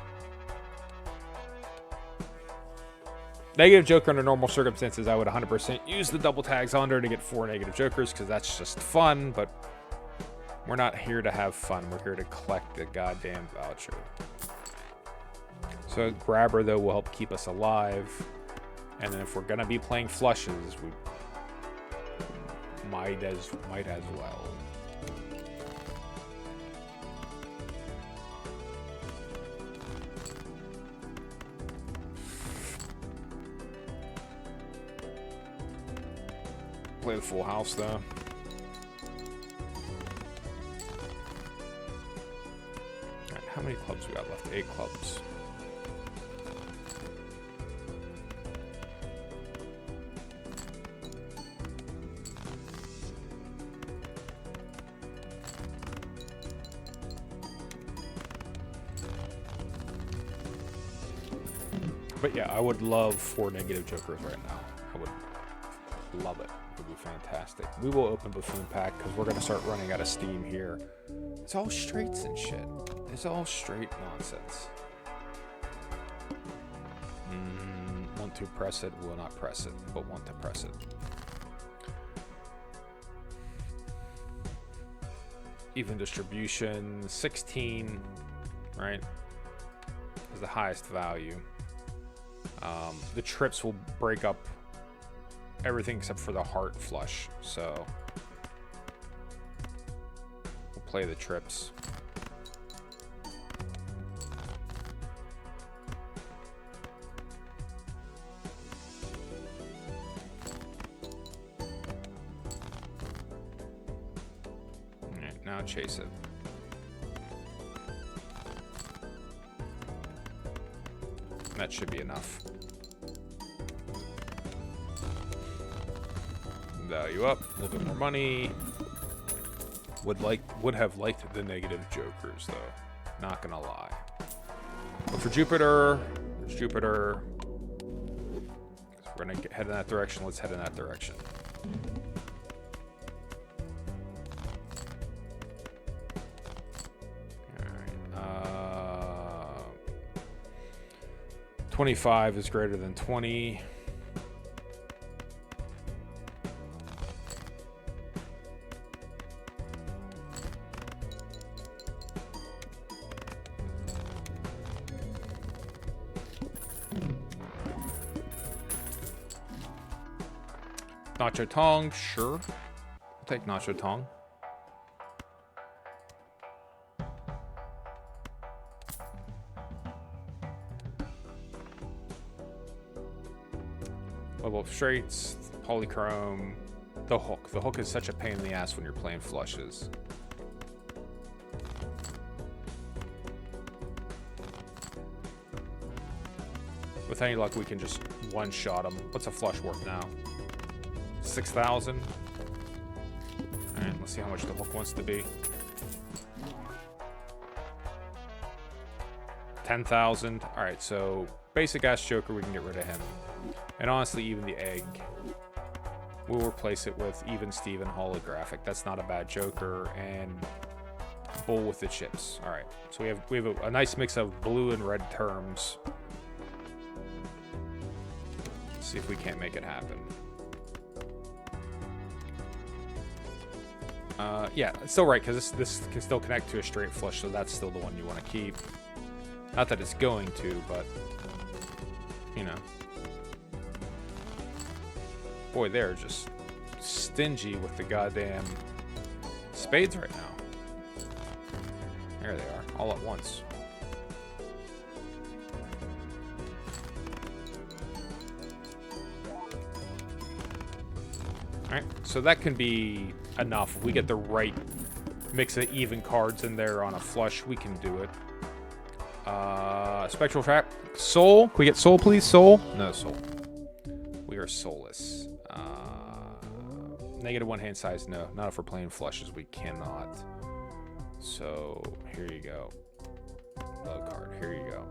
Negative Joker under normal circumstances, I would 100% use the double tags under to get 4 negative Jokers, because that's just fun, but we're not here to have fun. We're here to collect the goddamn voucher. So Grabber, though, will help keep us alive. And then if we're going to be playing flushes, we might as well. Play the full house, though. Alright, how many clubs we got left? 8 clubs. But yeah, I would love 4 negative Jokers right now. I would love it. It would be fantastic. We will open Buffoon Pack because we're going to start running out of steam here. It's all straights and shit. It's all straight nonsense. Want to press it, will not press it, but want to press it. Even distribution, 16, right? Is the highest value. The trips will break up everything except for the heart flush. So we'll play the trips. Alright, now chase it. That should be enough. Value up, a little bit more money. Would have liked the negative jokers though. Not gonna lie. But for Jupiter, there's Jupiter. If we're gonna head in that direction. Let's head in that direction. All right. 25 is greater than 20. Nacho Tong, sure. I'll take Nacho Tong. Level up straights, polychrome, the hook. The hook is such a pain in the ass when you're playing flushes. With any luck, we can just one-shot him. What's a flush worth now? 6,000. All right, let's see how much the hook wants to be. 10,000. All right, so basic ass Joker, we can get rid of him. And honestly, even the egg, we'll replace it with even Steven holographic. That's not a bad Joker. And Bull with the chips. All right, so we have a nice mix of blue and red terms. Let's see if we can't make it happen. Yeah, it's still right, because this can still connect to a straight flush, so that's still the one you want to keep. Not that it's going to, but, you know. Boy, they're just stingy with the goddamn spades right now. There they are, all at once. Alright, so that can be enough. If we get the right mix of even cards in there on a flush, we can do it. Spectral Trap. Soul. Can we get Soul, please? Soul? No Soul. We are soulless. Negative one hand size. No, not if we're playing flushes. We cannot. So, here you go. Low card. Here you go.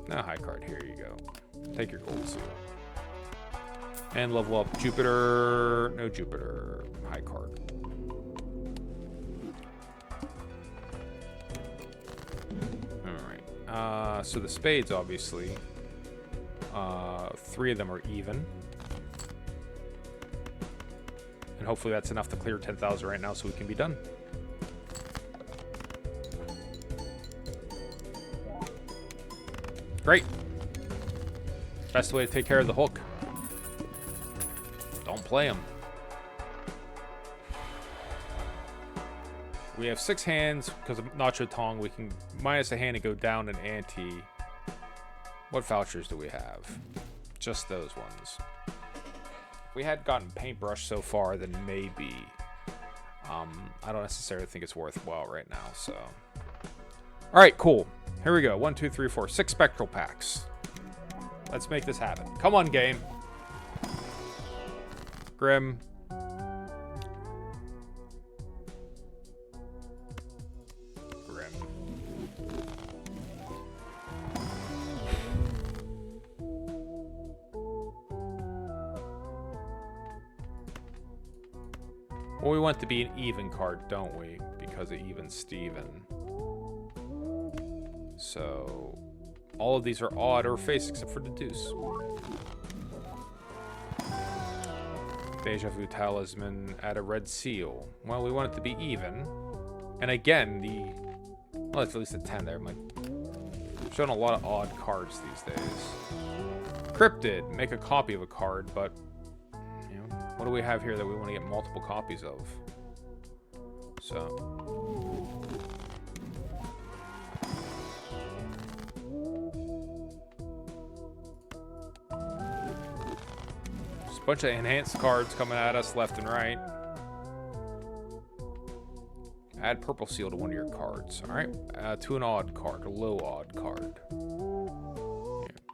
No, high card. Here you go. Take your gold seal. And level up Jupiter. No Jupiter. High card. Alright. So the spades, obviously. 3 of them are even. And hopefully that's enough to clear 10,000 right now so we can be done. Great. Best way to take care of the hook. Don't play him. We have 6 hands because of Nacho Tong. We can minus a hand and go down an ante. What vouchers do we have? Just those ones. If we had gotten Paintbrush so far, then maybe. I don't necessarily think it's worthwhile right now, so. All right, cool. Here we go. 1, 2, 3, 4. 6 spectral packs. Let's make this happen. Come on, game. Grim. Grim. Well, we want to be an even card, don't we? Because of even Steven. So, all of these are odd or face except for the deuce. Deja Vu Talisman, add a red seal. Well, we want it to be even. And again, well, it's at least a 10 there. I'm like, showing a lot of odd cards these days. Cryptid, make a copy of a card, but you know, what do we have here that we want to get multiple copies of? So just a bunch of enhanced cards coming at us left and right. Add purple seal to one of your cards. All right, to an odd card, a low odd card.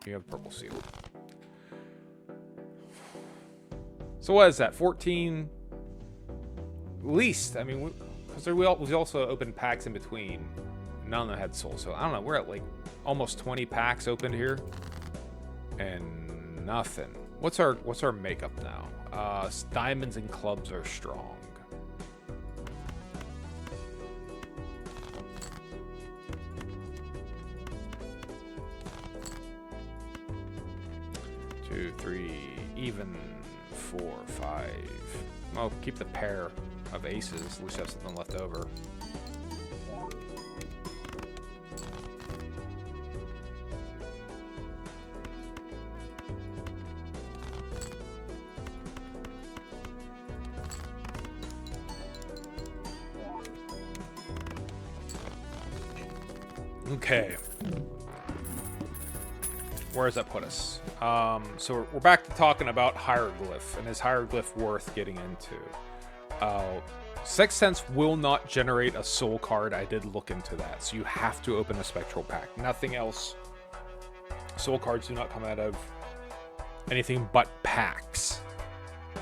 Here, you have purple seal. So what is that? 14 least. I mean, because we also opened packs in between. None of them had soul. So I don't know. We're at like almost 20 packs opened here, and nothing. What's our makeup now? Diamonds and clubs are strong. Two, three, even. 4, 5. Oh, keep the pair of aces. At least have something left over. Okay. Where does that put us? So we're back to talking about hieroglyph, and is hieroglyph worth getting into? Sixth Sense will not generate a soul card. I did look into that, so you have to open a spectral pack. Nothing else. Soul cards do not come out of anything but packs.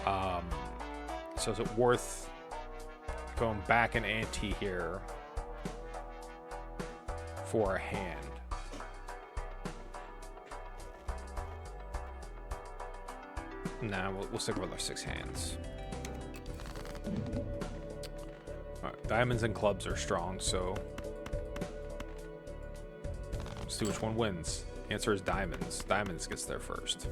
So is it worth going back an ante here for a hand? Nah, we'll stick with our 6 hands. Alright, diamonds and clubs are strong, so let's see which one wins. The answer is diamonds. Diamonds gets there first.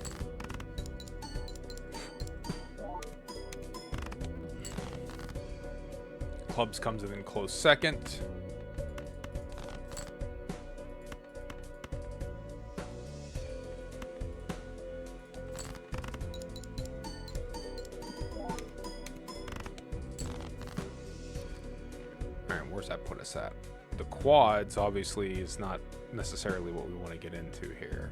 Clubs comes in close second. Where's that put us at? The quads obviously is not necessarily what we want to get into here,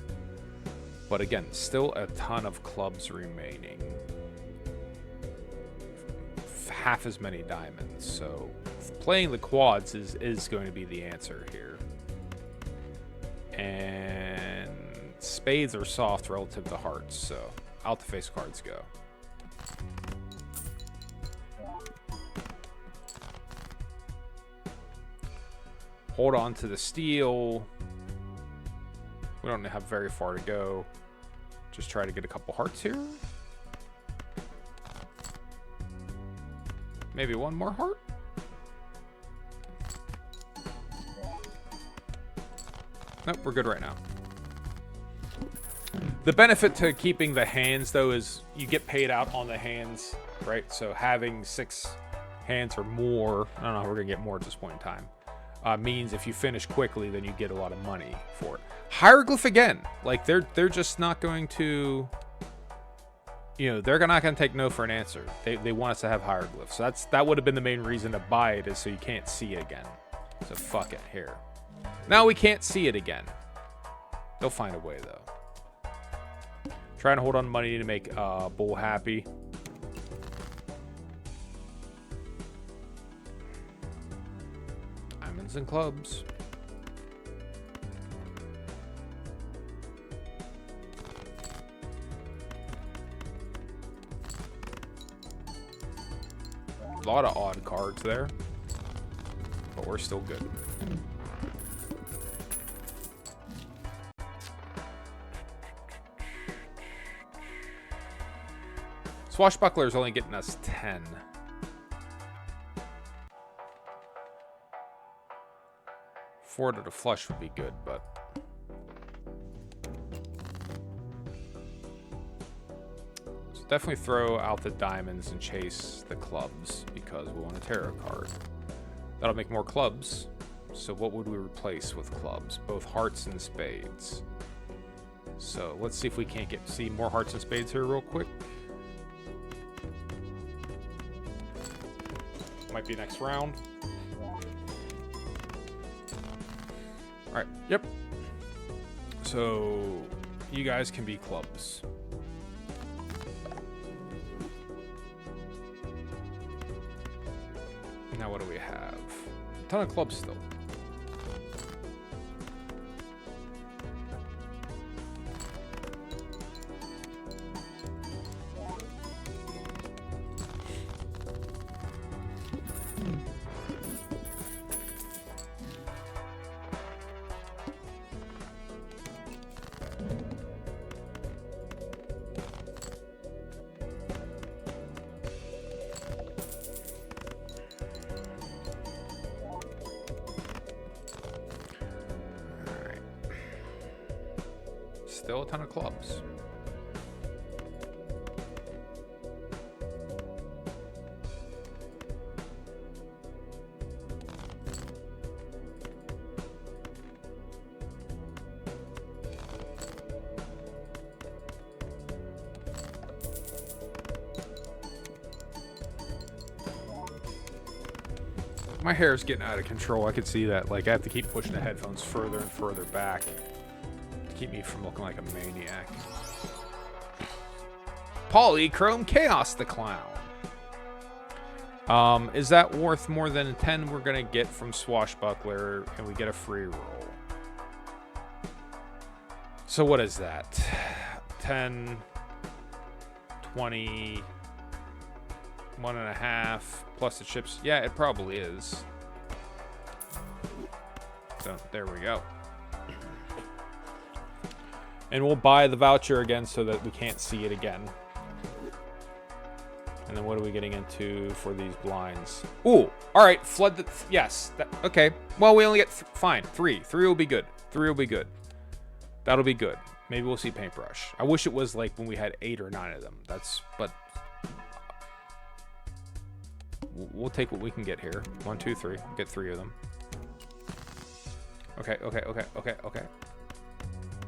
but again, still a ton of clubs remaining, half as many diamonds, so playing the quads is going to be the answer here. And spades are soft relative to hearts, so out the face cards go. Hold on to the steel. We don't have very far to go. Just try to get a couple hearts here. Maybe one more heart. Nope, we're good right now. The benefit to keeping the hands, though, is you get paid out on the hands, right? So having 6 hands or more, I don't know how we're going to get more at this point in time. Means if you finish quickly, then you get a lot of money for it. Hieroglyph again, like they're just not going to, you know, they're not going to take no for an answer. They want us to have hieroglyphs. So that would have been the main reason to buy it, is so you can't see it again. So fuck it here. Now we can't see it again. They'll find a way though. Trying to hold on money to make Bull happy. And clubs. A lot of odd cards there, but we're still good. Swashbuckler is only getting us 10. 4 to the flush would be good, but so definitely throw out the diamonds and chase the clubs because we want a tarot card. That'll make more clubs. So what would we replace with clubs? Both hearts and spades. So let's see if we can't see more hearts and spades here real quick. Might be next round. All right. Yep. So you guys can be clubs. Now what do we have? A ton of clubs still. Still a ton of clubs. My hair is getting out of control. I could see that. Like, I have to keep pushing the headphones further and further back. Keep me from looking like a maniac. Polychrome Chaos the Clown. Is that worth more than 10 we're gonna get from Swashbuckler, and we get a free roll? So what is that? 10, 20, 1.5 plus the chips. Yeah, it probably is. So there we go. And we'll buy the voucher again so that we can't see it again. And then what are we getting into for these blinds? Ooh, all right, flood the... yes, okay. Well, we only get... fine, 3. 3 will be good. 3 will be good. That'll be good. Maybe we'll see paintbrush. I wish it was like when we had 8 or 9 of them. But... we'll take what we can get here. 1, 2, 3. We'll get 3 of them. Okay.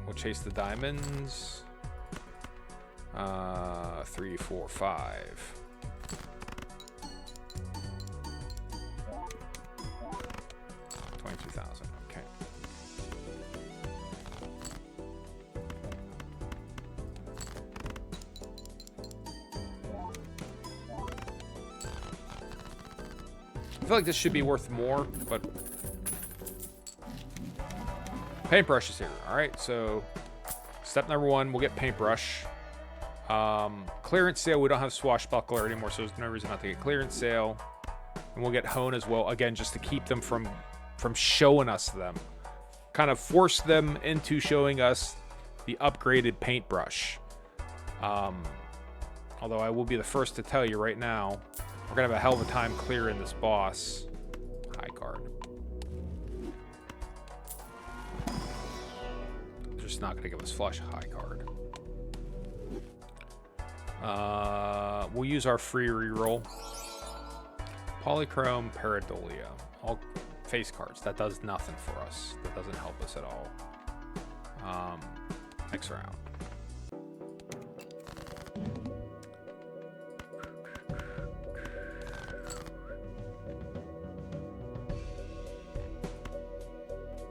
We'll chase the diamonds. 3, 4, 5. 22,000. Okay. I feel like this should be worth more, but paintbrush is here. All right, so step number 1, we'll get paintbrush. Clearance sale, we don't have Swashbuckler anymore, so there's no reason not to get clearance sale. And we'll get hone as well, again, just to keep them from showing us them. Kind of force them into showing us the upgraded paintbrush. Although I will be the first to tell you right now, we're gonna have a hell of a time clearing this boss. High card. They're just not gonna give us flush high card. We'll use our free reroll. Polychrome Pareidolia. All face cards. That does nothing for us. That doesn't help us at all. Next round.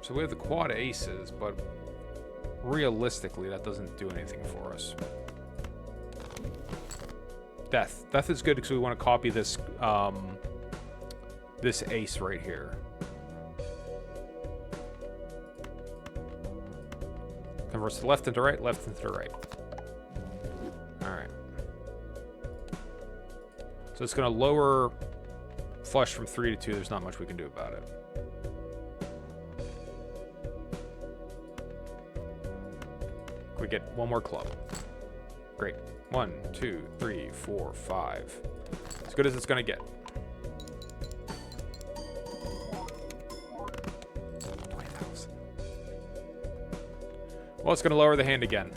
So we have the quad aces, but realistically, that doesn't do anything for us. Death. Death is good because we want to copy this this ace right here. Converts to left into right, left into right. Alright. So it's going to lower flush from 3 to 2. There's not much we can do about it. We get one more club. Great. 1, 2, 3, 4, 5. As good as it's going to get. 20,000. Well, it's going to lower the hand again.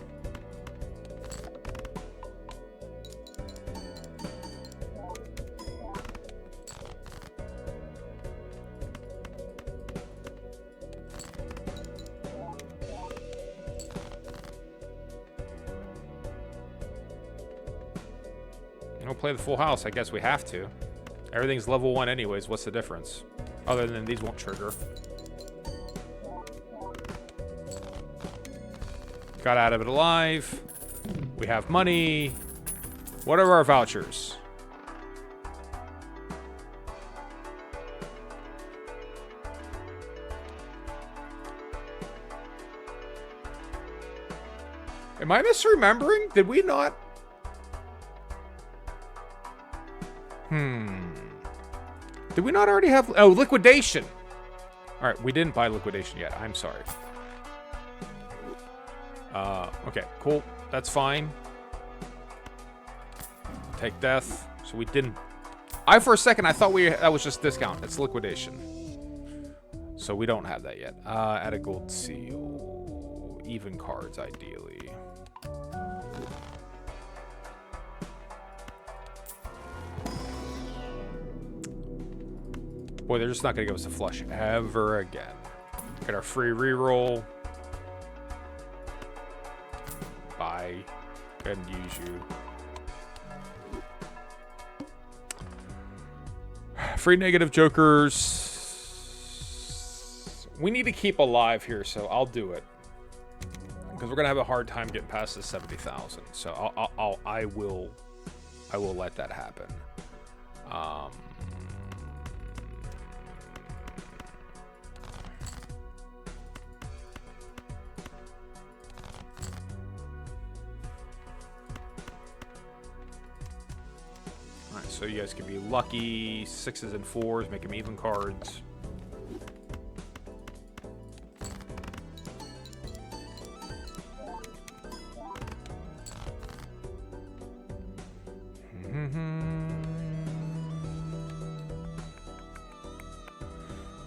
We'll play the full house. I guess we have to. Everything's level 1 anyways. What's the difference? Other than these won't trigger. Got out of it alive. We have money. What are our vouchers? Am I misremembering? Did we not? Did we not already have... Oh, liquidation. All right, we didn't buy liquidation yet. I'm sorry. Okay, cool. That's fine. Take death. So we didn't... For a second, I thought that was just discount. It's liquidation. So we don't have that yet. Add a gold seal. Even cards, ideally. Boy, they're just not going to give us a flush ever again. Get our free reroll. Buy. Go ahead and use you. Free negative jokers. We need to keep alive here, so I'll do it. Because we're going to have a hard time getting past the 70,000. So I will let that happen. So you guys can be lucky, 6s and 4s, make them even cards.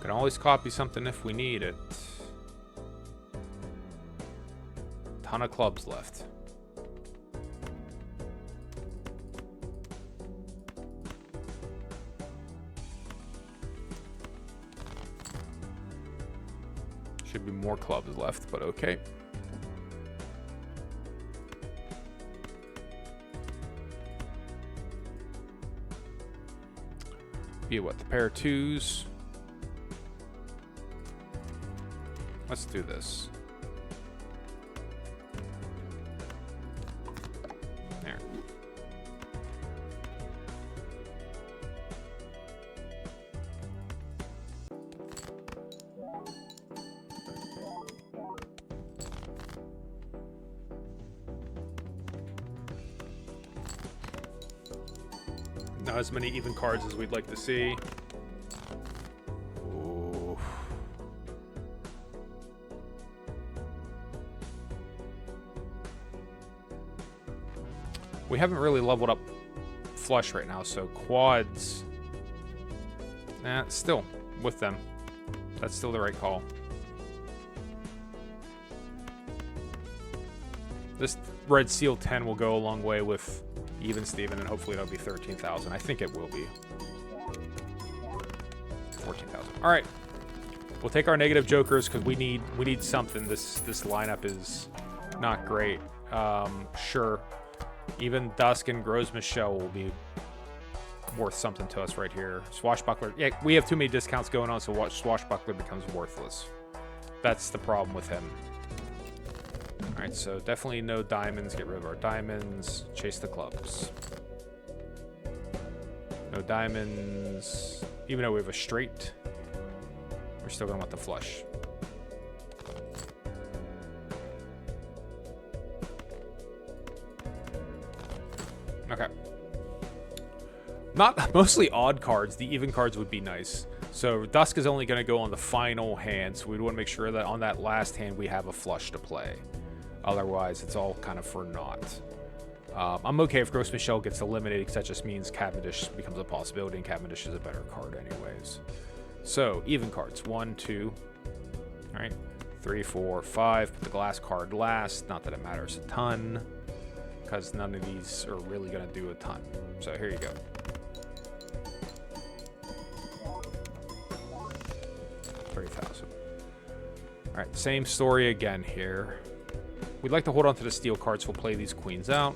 Can always copy something if we need it. Ton of clubs left. Should be more clubs left, but okay. Be what? The pair of 2s. Let's do this. There. Not as many even cards as we'd like to see. Ooh. We haven't really leveled up flush right now, so quads. Still with them. That's still the right call. This red seal 10 will go a long way with even Steven, and hopefully it'll be 13,000. I think it will be 14,000. All right, we'll take our negative jokers because we need something. This lineup is not great. Sure, even Dusk and Gros Michelle will be worth something to us right here. Swashbuckler, yeah, we have too many discounts going on, so Swashbuckler becomes worthless. That's the problem with him. All right, so definitely no diamonds. Get rid of our diamonds. Chase the clubs. No diamonds. Even though we have a straight, we're still going to want the flush. Okay. Not mostly odd cards. The even cards would be nice. So Dusk is only going to go on the final hand, so we want to make sure that on that last hand we have a flush to play. Otherwise, it's all kind of for naught. I'm okay if Gros Michelle gets eliminated because that just means Cavendish becomes a possibility, and Cavendish is a better card anyways. So, even cards. 1, 2, all right, 3, 4, 5. Put the glass card last. Not that it matters a ton, because none of these are really going to do a ton. So, here you go. $30,000. All right, same story again here. We'd like to hold on to the steel cards. We'll play these queens out.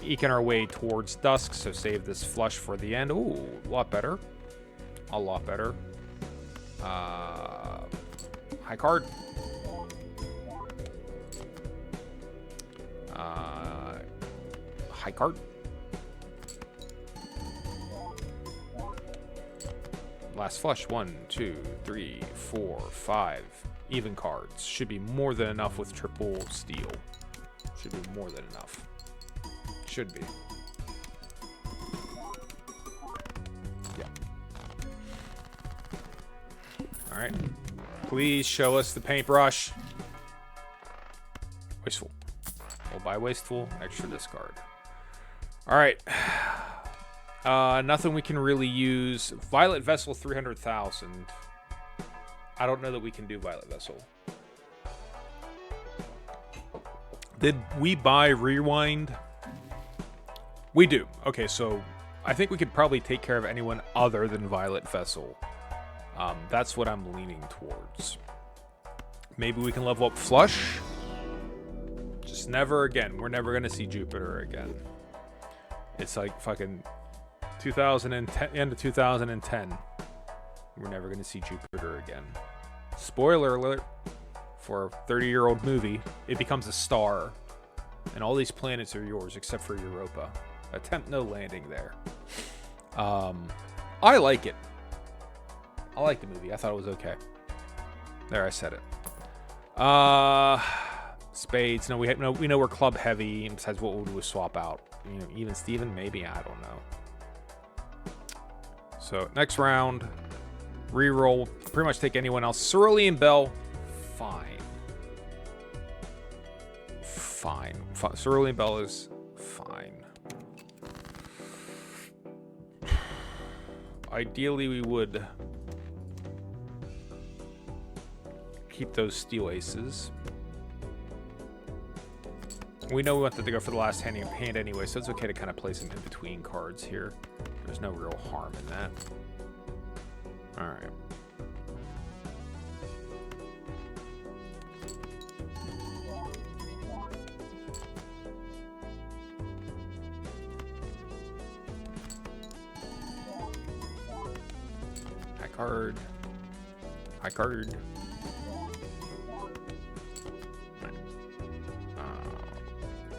eking our way towards dusk, so save this flush for the end. Ooh, a lot better. A lot better. High card. High card. Last flush. 1, 2, 3, 4, 5. Even cards. Should be more than enough with triple steel. Should be more than enough. Should be. Yeah. Alright. Please show us the paintbrush. Wasteful. We'll buy wasteful. Extra discard. Alright. Nothing we can really use. Violet Vessel 300,000. I don't know that we can do Violet Vessel. Did we buy Rewind? We do. Okay, so I think we could probably take care of anyone other than Violet Vessel. That's what I'm leaning towards. Maybe we can level up Flush. Just never again. We're never going to see Jupiter again. It's like fucking 2010, end of 2010. We're never going to see Jupiter again. Spoiler alert for a 30-year-old movie. It becomes a star. And all these planets are yours except for Europa. Attempt no landing there. I like it. I like the movie. I thought it was okay. There, I said it. Spades. No, we know we're club heavy. Besides, what we'll do is swap out. You know, even Steven, maybe. I don't know. So next round, reroll. Pretty much take anyone else. Cerulean Bell, fine. Fine. Cerulean Bell is fine. Ideally, we would keep those steel aces. We know we want them to go for the last hand anyway, so it's okay to kind of place them in between cards here. There's no real harm in that. All right. High card. High card.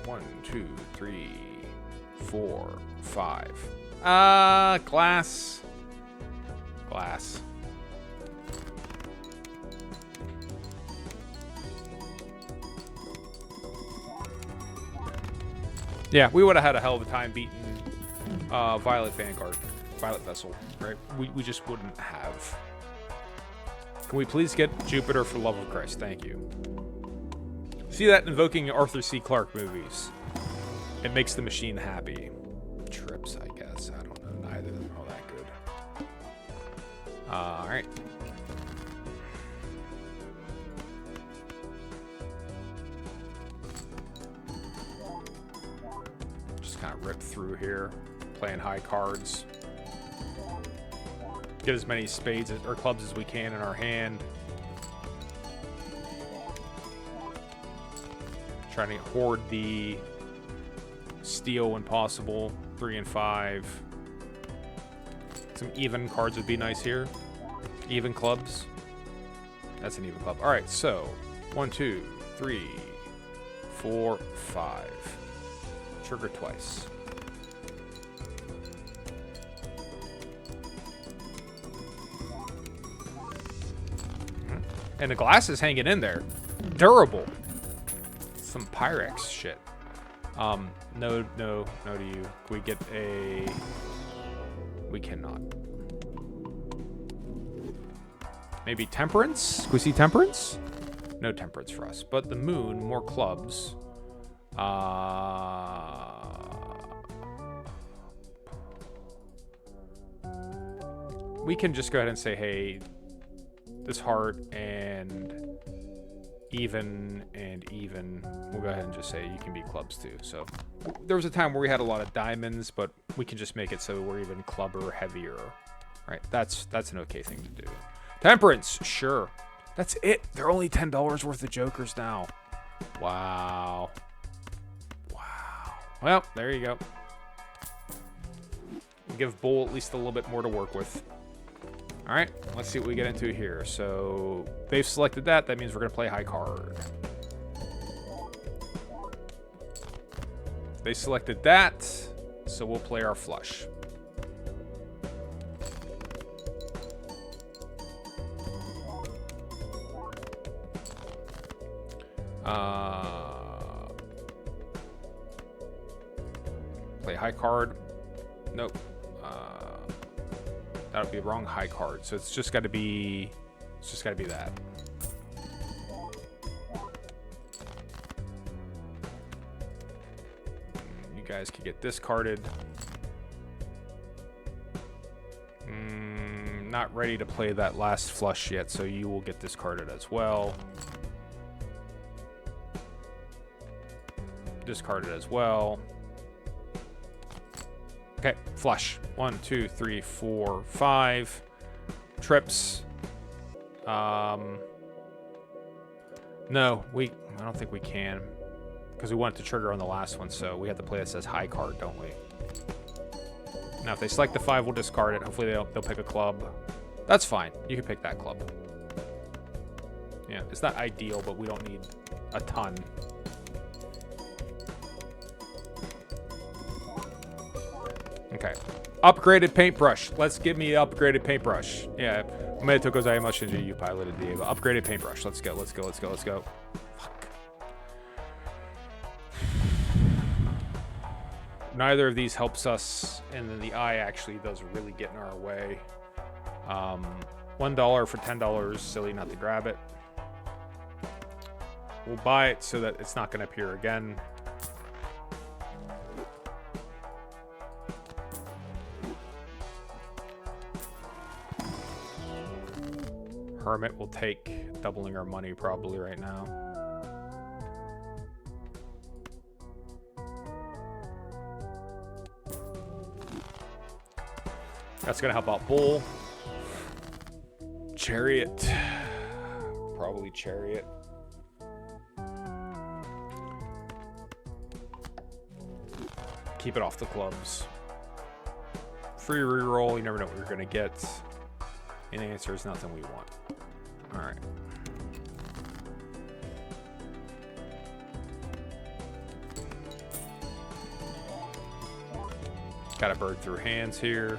1, 2, 3, 4, 5. Glass. Glass. Yeah, we would have had a hell of a time beating Violet Vanguard. Violet Vessel, right? We just wouldn't have. Can we please get Jupiter for love of Christ? Thank you. See that invoking Arthur C. Clarke movies. It makes the machine happy. Trips, I guess. I don't know. Neither of them are all that good. Alright. Just kind of rip through here. Playing high cards. Get as many spades or clubs as we can in our hand. Trying to hoard the steel when possible. 3 and 5. Some even cards would be nice here. Even clubs. That's an even club. All right, so 1, 2, 3, 4, 5. Trigger twice. And the glass is hanging in there. Durable. Some Pyrex shit. No to you. Can we get a... We cannot. Maybe Temperance? Can we see Temperance? No Temperance for us. But the moon, more clubs. We can just go ahead and say, hey, this heart and even and even. We'll go ahead and just say you can be clubs too. So there was a time where we had a lot of diamonds, but we can just make it so we're even clubber heavier. Right? That's an okay thing to do. Temperance, sure. That's it. They're only $10 worth of jokers now. Wow. Wow. Well, there you go. Give Bull at least a little bit more to work with. All right, let's see what we get into here. So they've selected that. That means we're going to play high card. They selected that, so we'll play our flush. Play high card. Nope. That would be the wrong high card. So it's just got to be. It's just got to be that. You guys can get discarded. Not ready to play that last flush yet, so you will get discarded as well. Discarded as well. Okay, flush. 1, 2, 3, 4, 5. Trips. No, I don't think we can. Because we want it to trigger on the last one, so we have to play this as high card, don't we? Now, if they select the 5, we'll discard it. Hopefully they'll pick a club. That's fine. You can pick that club. Yeah, it's not ideal, but we don't need a ton. Okay. Upgraded paintbrush. Let's give me an upgraded paintbrush. Yeah. Omedetou gozaimasu, Shinji, you piloted Diego. Upgraded paintbrush. Let's go, let's go, let's go, let's go. Fuck. Neither of these helps us, and then the eye actually does really get in our way. $1 for $10. Silly not to grab it. We'll buy it so that it's not going to appear again. Hermit will take doubling our money probably right now. That's going to help out Bull. Chariot. Probably Chariot. Keep it off the clubs. Free reroll. You never know what you're going to get. And the answer is nothing we want. All right. Got a bird through hands here.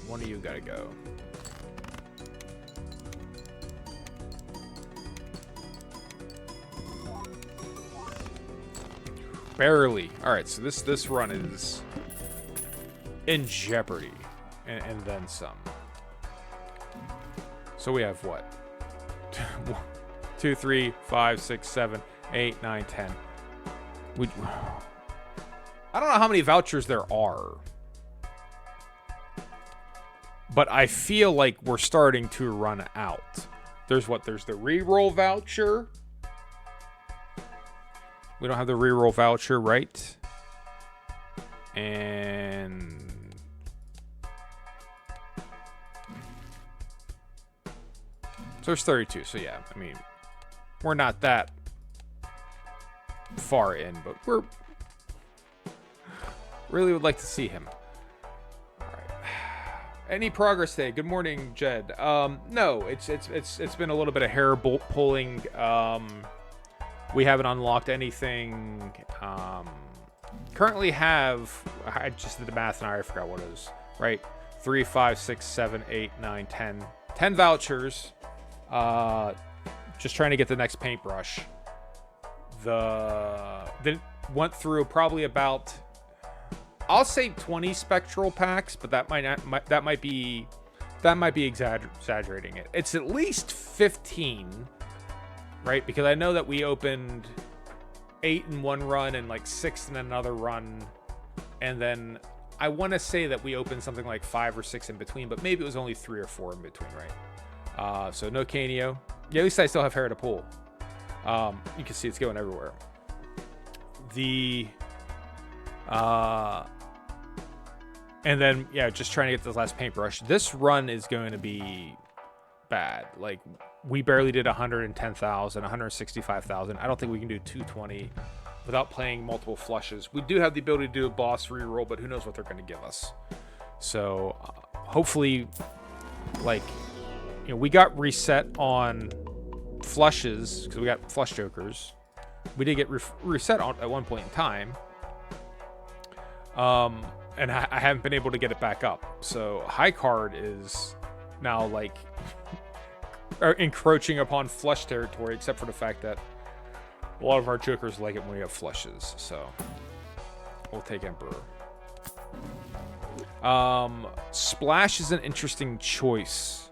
One of you gotta go. Barely. All right, so this run is in jeopardy, and then some. So we have what? 2, 3, 5, 6, 7, 8, 9, 10. I don't know how many vouchers there are. But I feel like we're starting to run out. There's what? There's the reroll voucher. We don't have the reroll voucher, right? And so there's 32. So yeah, I mean, we're not that far in, but we're really would like to see him. Any progress today? Good morning, Jed. No, it's been a little bit of hair pulling. We haven't unlocked anything. Currently have, I just did the math and I forgot what it is. Right, 3, 5, 6, 7, 8, 9, 10. 10 vouchers. Just trying to get the next paintbrush. Then went through probably about, I'll say 20 spectral packs, but that might be exaggerating it. It's at least 15, right? Because I know that we opened 8 in one run and like 6 in another run, and then I want to say that we opened something like 5 or 6 in between, but maybe it was only 3 or 4 in between, right? So no Canio. Yeah, at least I still have hair to pull. You can see it's going everywhere. And then, yeah, just trying to get this last paintbrush. This run is going to be bad. Like, we barely did 110,000, 165,000. I don't think we can do 220 without playing multiple flushes. We do have the ability to do a boss reroll, but who knows what they're going to give us. So, hopefully, like, you know, we got reset on flushes because we got flush jokers. We did get reset at one point in time. And I haven't been able to get it back up. So high card is now like encroaching upon flush territory, except for the fact that a lot of our jokers like it when we have flushes. So we'll take Emperor. Splash is an interesting choice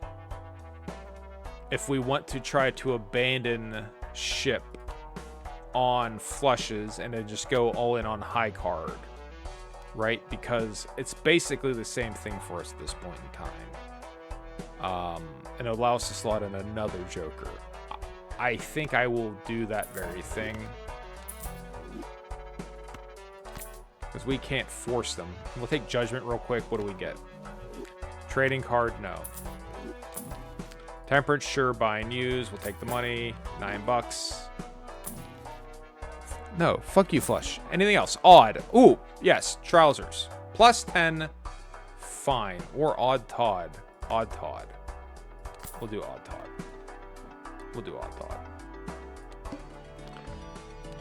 if we want to try to abandon ship on flushes and then just go all in on high card. Right? Because it's basically the same thing for us at this point in time. And it allows us to slot in another Joker. I think I will do that very thing. Because we can't force them. We'll take Judgment real quick. What do we get? Trading card? No. Temperance, sure. Buying used. We'll take the money. $9. No, fuck you, flush. Anything else? Odd. Ooh, yes, trousers. Plus 10. Fine. Or odd Todd. Odd Todd. We'll do odd Todd. We'll do odd Todd.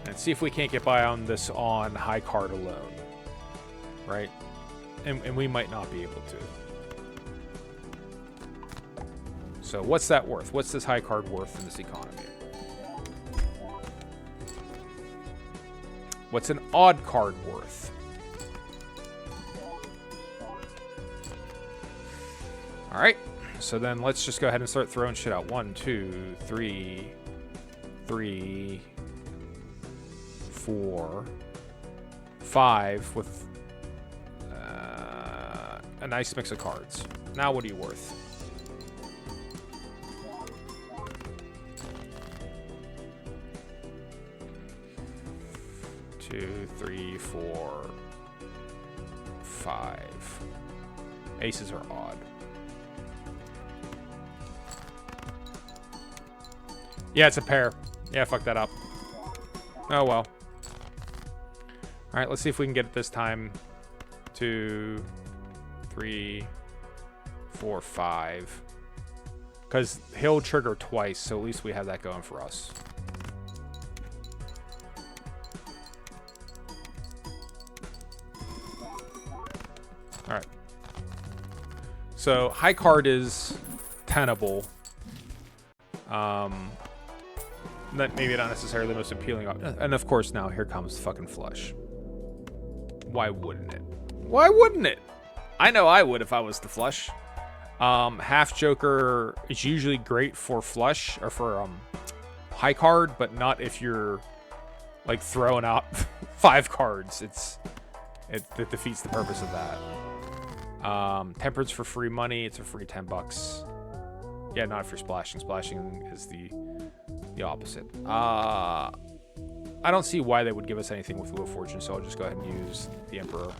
And see if we can't get by on this on high card alone. Right? And we might not be able to. So what's that worth? What's this high card worth in this economy? What's an odd card worth? All right. So then let's just go ahead and start throwing shit out. 1, 2, 3, 4, 5 with a nice mix of cards. Now what are you worth? Two, 3, 4, 5. Aces are odd. Yeah, it's a pair. Yeah, fuck that up. Oh well. Alright, let's see if we can get it this time. 2, 3, 4, 5. Because he'll trigger twice, so at least we have that going for us. Alright. So, high card is tenable. Maybe not necessarily the most appealing. And of course, now here comes fucking flush. Why wouldn't it? Why wouldn't it? I know I would if I was the flush. Half Joker is usually great for flush or for high card, but not if you're like throwing out 5 cards. It defeats the purpose of that. Temperance for free money. It's a free $10. Yeah, not if you're splashing. Splashing is the opposite. I don't see why they would give us anything with Wheel of Fortune, so I'll just go ahead and use the Emperor.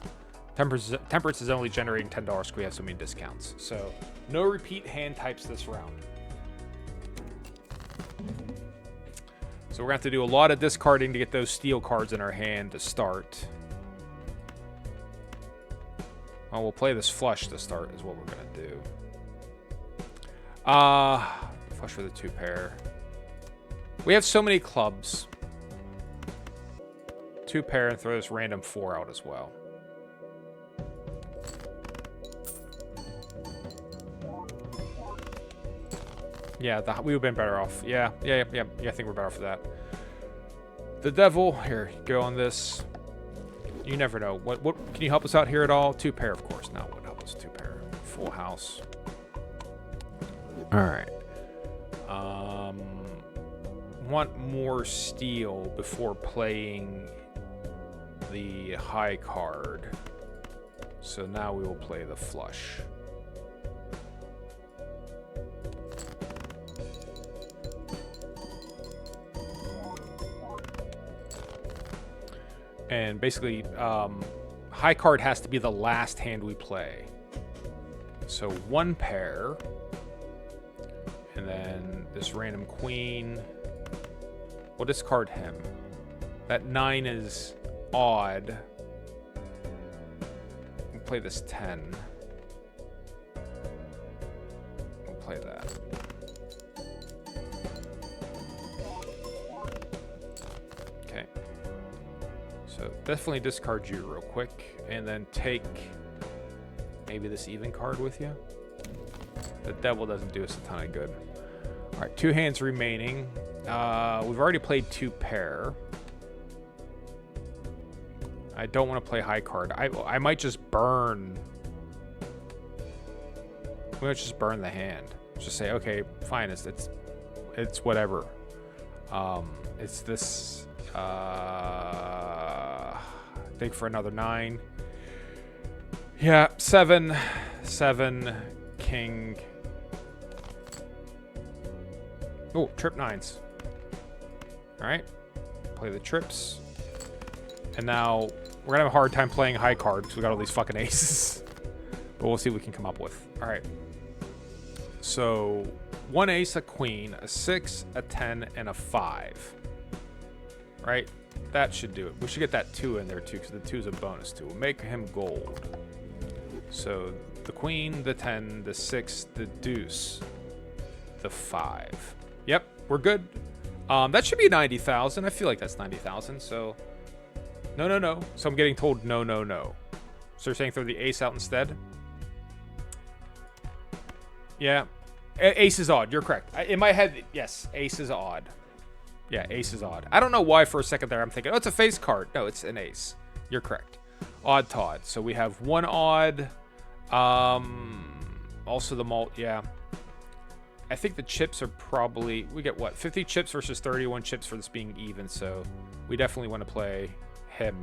Temperance is only generating $10 because we have so many discounts. So, no repeat hand types this round. So we're going to have to do a lot of discarding to get those steel cards in our hand to start. Well, we'll play this flush to start is what we're going to do. Flush for the 2 pair. We have so many clubs. 2 pair and throw this random 4 out as well. Yeah, we would have been better off. Yeah, I think we're better off for that. The devil, here, go on this. You never know. What can you help us out here at all? 2 pair, of course. Now what help us? 2 pair. Full house. All right. Want more steel before playing the high card. So now we will play the flush. And basically, high card has to be the last hand we play. So 1 pair. And then this random queen. We'll discard him. That 9 is odd. We'll play this 10. We'll play that. Okay. So definitely discard you real quick. And then take maybe this even card with you. The devil doesn't do us a ton of good. All right, 2 hands remaining. We've already played 2 pair. I don't want to play high card. I might just burn. We might just burn the hand. Just say, okay, fine. It's whatever. It's this. Dig for another 9. Yeah, 7, king. Oh, trip 9s. All right, play the trips. And now we're gonna have a hard time playing high card because we got all these fucking aces. But we'll see what we can come up with. All right. So 1 ace, a queen, a 6, a 10, and a 5. Right? That should do it. We should get that 2 in there too because the 2 is a bonus too. We'll make him gold. So the queen, the 10, the 6, the deuce, the 5. Yep, we're good. That should be 90,000. I feel like that's 90,000. So no. So I'm getting told no. So you're saying throw the ace out instead? Yeah, ace is odd. You're correct. In my head, yes, ace is odd. Yeah, ace is odd. I don't know why for a second there I'm thinking, oh, it's a face card. No, it's an ace. You're correct. Odd Todd. So we have 1 odd. Also the malt, yeah. I think the chips are probably, we get what, 50 chips versus 31 chips for this being even, so we definitely want to play him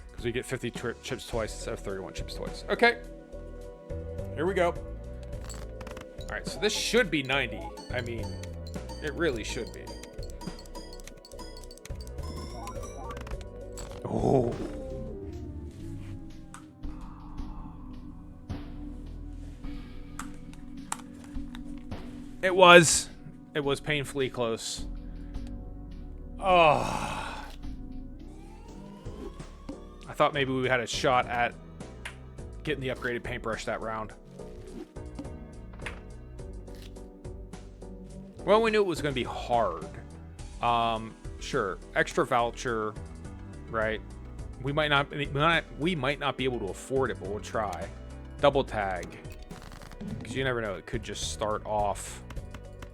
because we get 50 chips twice instead of 31 chips twice. Okay, here we go. All right, so this should be 90. I mean, it really should be. Oh. It was painfully close. Oh. I thought maybe we had a shot at getting the upgraded paintbrush that round. Well, we knew it was going to be hard. Sure, extra voucher, right? We might not be able to afford it, but we'll try. Double tag, because you never know. It could just start off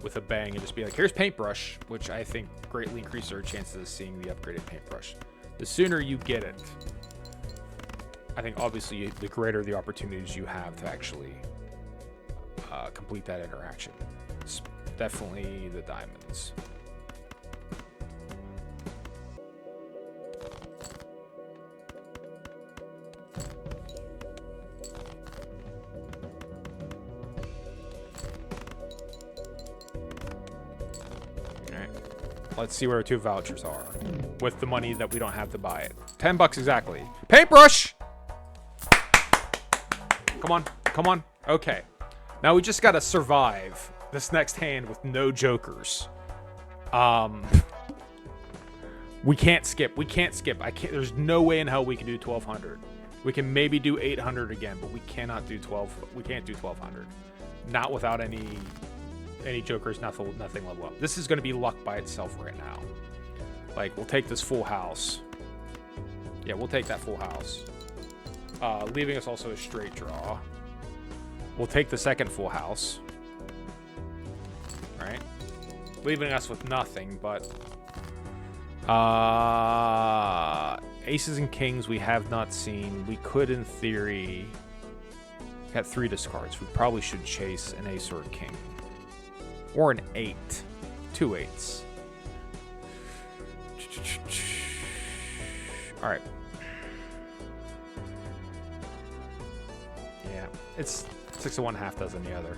with a bang and just be like, here's paintbrush, which I think greatly increases our chances of seeing the upgraded paintbrush. The sooner you get it, I think obviously the greater the opportunities you have to actually complete that interaction. It's definitely the diamonds. Let's see where our 2 vouchers are with the money that we don't have to buy it. $10 exactly. Paintbrush! Come on. Okay. Now we just gotta survive this next hand with no jokers. We can't skip. There's no way in hell we can do 1200. We can maybe do 800 again, but we cannot do 12. We can't do 1200. Not without any jokers, nothing level up. This is going to be luck by itself right now. Like, we'll take this full house. Yeah, we'll take that full house. Leaving us also a straight draw. We'll take the second full house. All right. Leaving us with nothing, but... aces and kings we have not seen. We could, in theory... Got 3 discards. We probably should chase an ace or a king. Or an 8. 2 8s. Alright. It's 6 of one, half dozen the other.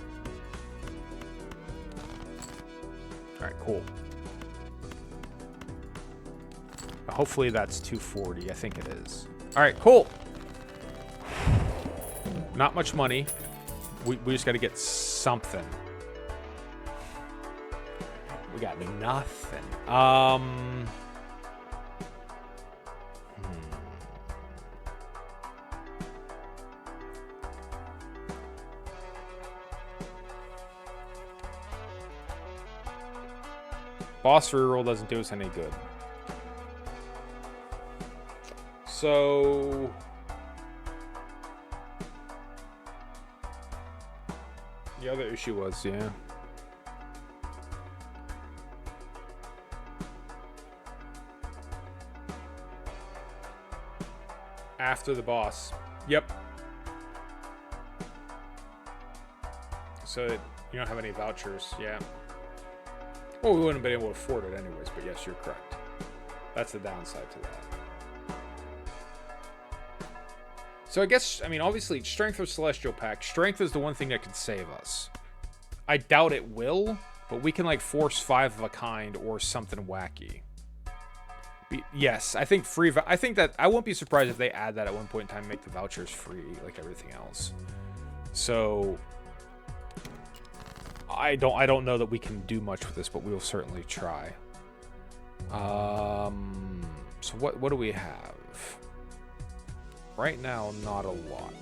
All right, cool. Hopefully that's 240. I think it is. All right, cool. Not much money. We just got to get something. We got nothing. Boss reroll doesn't do us any good. So the other issue was, yeah. After the boss. Yep. So you don't have any vouchers, yeah. Well, we wouldn't have been able to afford it anyways, but yes, you're correct. That's the downside to that. So I guess, I mean, obviously, Strength or Celestial Pact. Strength is the one thing that could save us. I doubt it will, but we can, like, force 5 of a kind or something wacky. Yes, I think free... I think that... I won't be surprised if they add that at one point in time, make the vouchers free, like everything else. So... I don't know that we can do much with this, but we will certainly try. So what do we have? Right now, not a lot.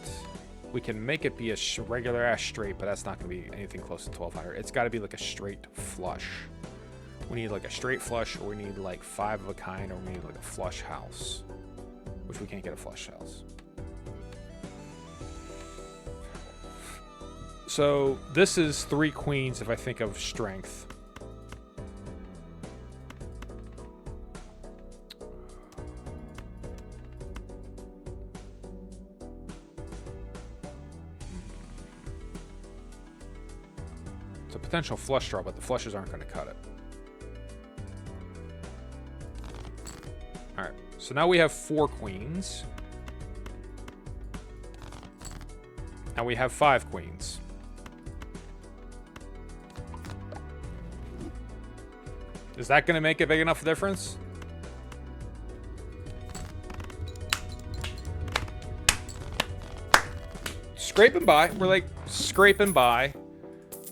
We can make it be a regular ass straight, but that's not going to be anything close to 1200. It's got to be like a straight flush. We need like a straight flush, or we need like 5 of a kind, or we need like a flush house. Which we can't get a flush house. So this is 3 queens if I think of strength. It's a potential flush draw, but the flushes aren't going to cut it. Alright, so now we have 4 queens. Now we have 5 queens. Is that going to make a big enough difference? Scraping by. We're like scraping by.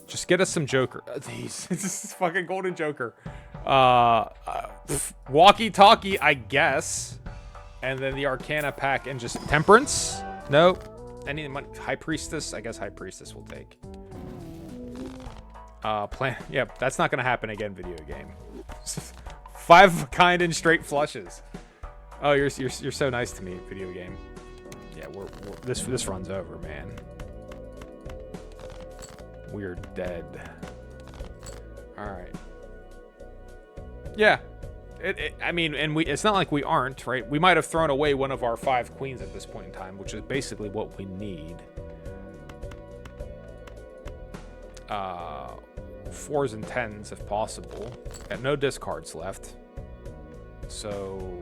Just get us some Joker. This is fucking golden Joker. Walkie-talkie, I guess. And then the Arcana pack and just Temperance? Nope. Any money? High Priestess? I guess High Priestess will take. Plan. Yeah, that's not going to happen again, video game. 5 of a kind and straight flushes. Oh, you're so nice to me, video game. Yeah, this runs over, man. We're dead. All right. Yeah. I mean, and it's not like we aren't, right? We might have thrown away one of our 5 queens at this point in time, which is basically what we need. 4s and 10s if possible. Got no discards left. So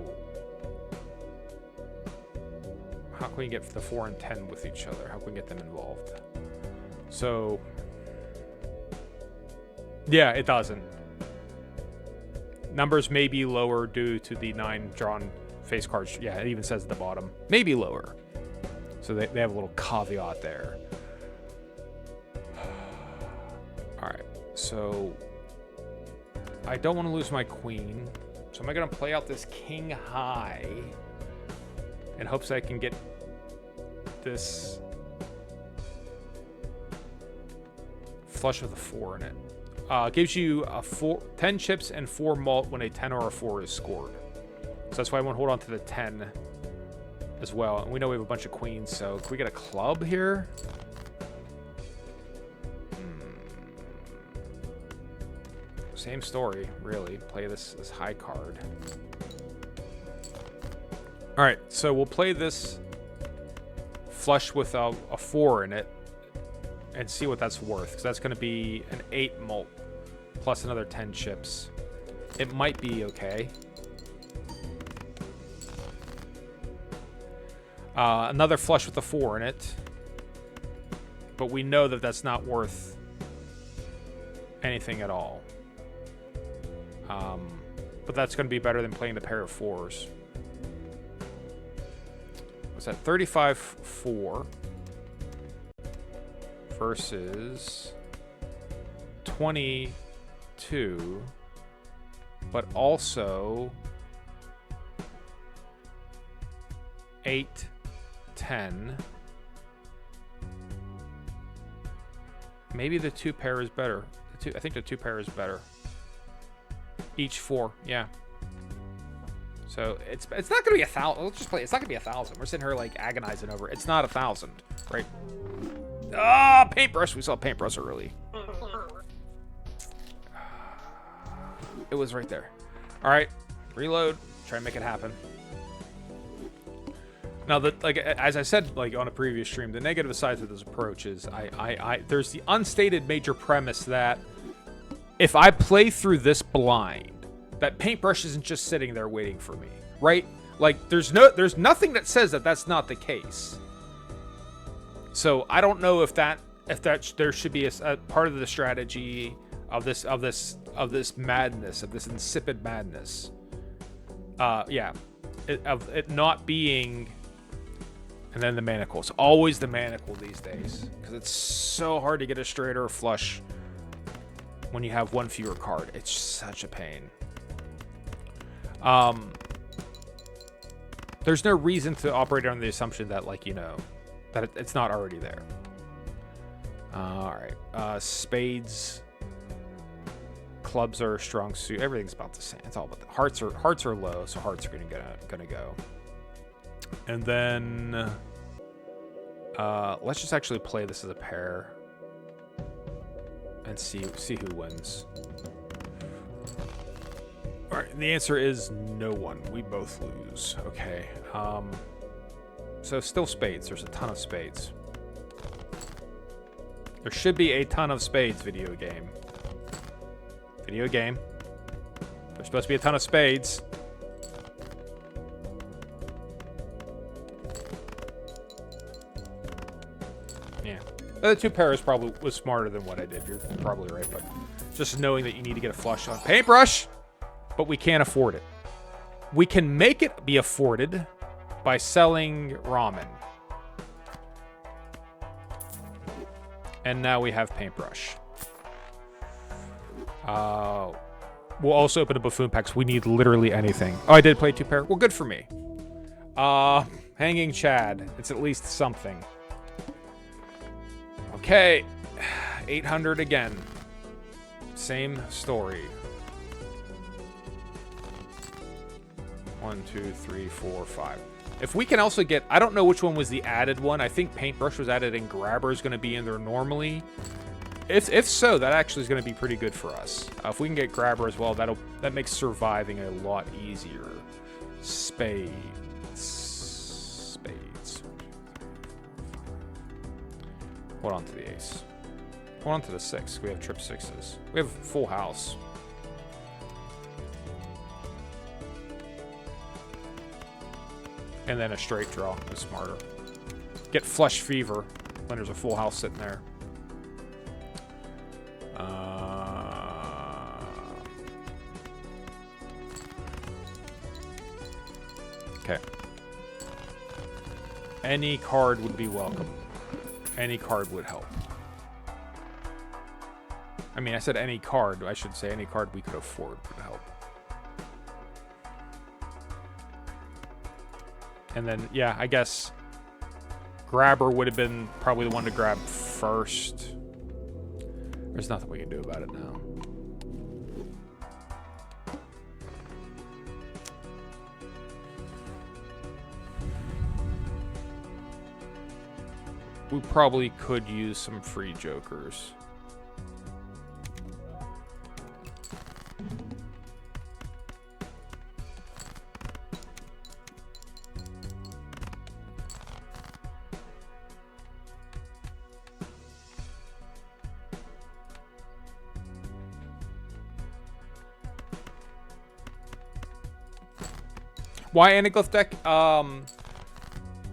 how can we get the 4 and 10 with each other? How can we get them involved? So yeah, it doesn't. Numbers may be lower due to the 9 drawn face cards. Yeah, it even says at the bottom. Maybe lower. So they have a little caveat there. Alright, so I don't want to lose my queen. So am I going to play out this king high in hopes that I can get this flush with a 4 in it? Gives you a 10 chips and 4 malt when a 10 or a 4 is scored. So that's why I want to hold on to the 10 as well. And we know we have a bunch of queens, so can we get a club here? Same story, really. Play this high card. Alright, so we'll play this flush with a 4 in it and see what that's worth, because that's going to be an 8 malt plus another 10 chips. It might be okay. Another flush with a 4 in it. but we know that that's not worth anything at all. But that's going to be better than playing the pair of 4s. What's that? 35-4 versus 22, but also 8-10. Maybe the 2 pair is better. I think the 2 pair is better. Each 4, yeah. So it's not gonna be 1,000. Let's just play. It's not gonna be 1,000. We're sitting here like agonizing over it. It's not 1,000, right? Ah, paintbrush. We saw paintbrush early. It was right there. All right, reload. Try and make it happen. Now, like as I said, like on a previous stream, the negative side to this approach is there's the unstated major premise that if I play through this blind, that paintbrush isn't just sitting there waiting for me, right? Like there's nothing that says that that's not the case. So I don't know if that there should be a part of the strategy of this madness, of this insipid madness. Yeah, of it not being. And then the manacle. It's always the manacle these days. Because it's so hard to get a straight or a flush when you have one fewer card. It's such a pain. There's no reason to operate on the assumption that, like, you know, that it's not already there. Alright. Spades. Clubs are a strong suit. Everything's about the same. It's all about the hearts are low, so hearts are gonna go. And then let's just actually play this as a pair and see who wins. All right, the answer is no one. We both lose. Okay. So still spades. There's a ton of spades. There should be a ton of spades. Video game. There's supposed to be a ton of spades. The 2 pairs probably was smarter than what I did. You're probably right, but just knowing that you need to get a flush on paintbrush, but we can't afford it. We can make it be afforded by selling ramen. And now we have paintbrush. We'll also open a buffoon packs. We need literally anything. Oh, I did play 2 pair. Well, good for me. Hanging Chad. It's at least something. Okay, 800 again. Same story. 1, 2, 3, 4, 5. If we can also get, I don't know which one was the added one. I think paintbrush was added and grabber is going to be in there normally. If so, that actually is going to be pretty good for us. If we can get grabber as well, that makes surviving a lot easier. Spades. Hold on to the ace. Hold on to the 6. We have trip 6s. We have full house. And then a straight draw is smarter. Get flush fever when there's a full house sitting there. Okay. Any card would be welcome. Any card would help. I mean, I said any card. I should say any card we could afford would help. And then, yeah, I guess grabber would have been probably the one to grab first. There's nothing we can do about it now. We probably could use some free jokers. Why anaglyph deck?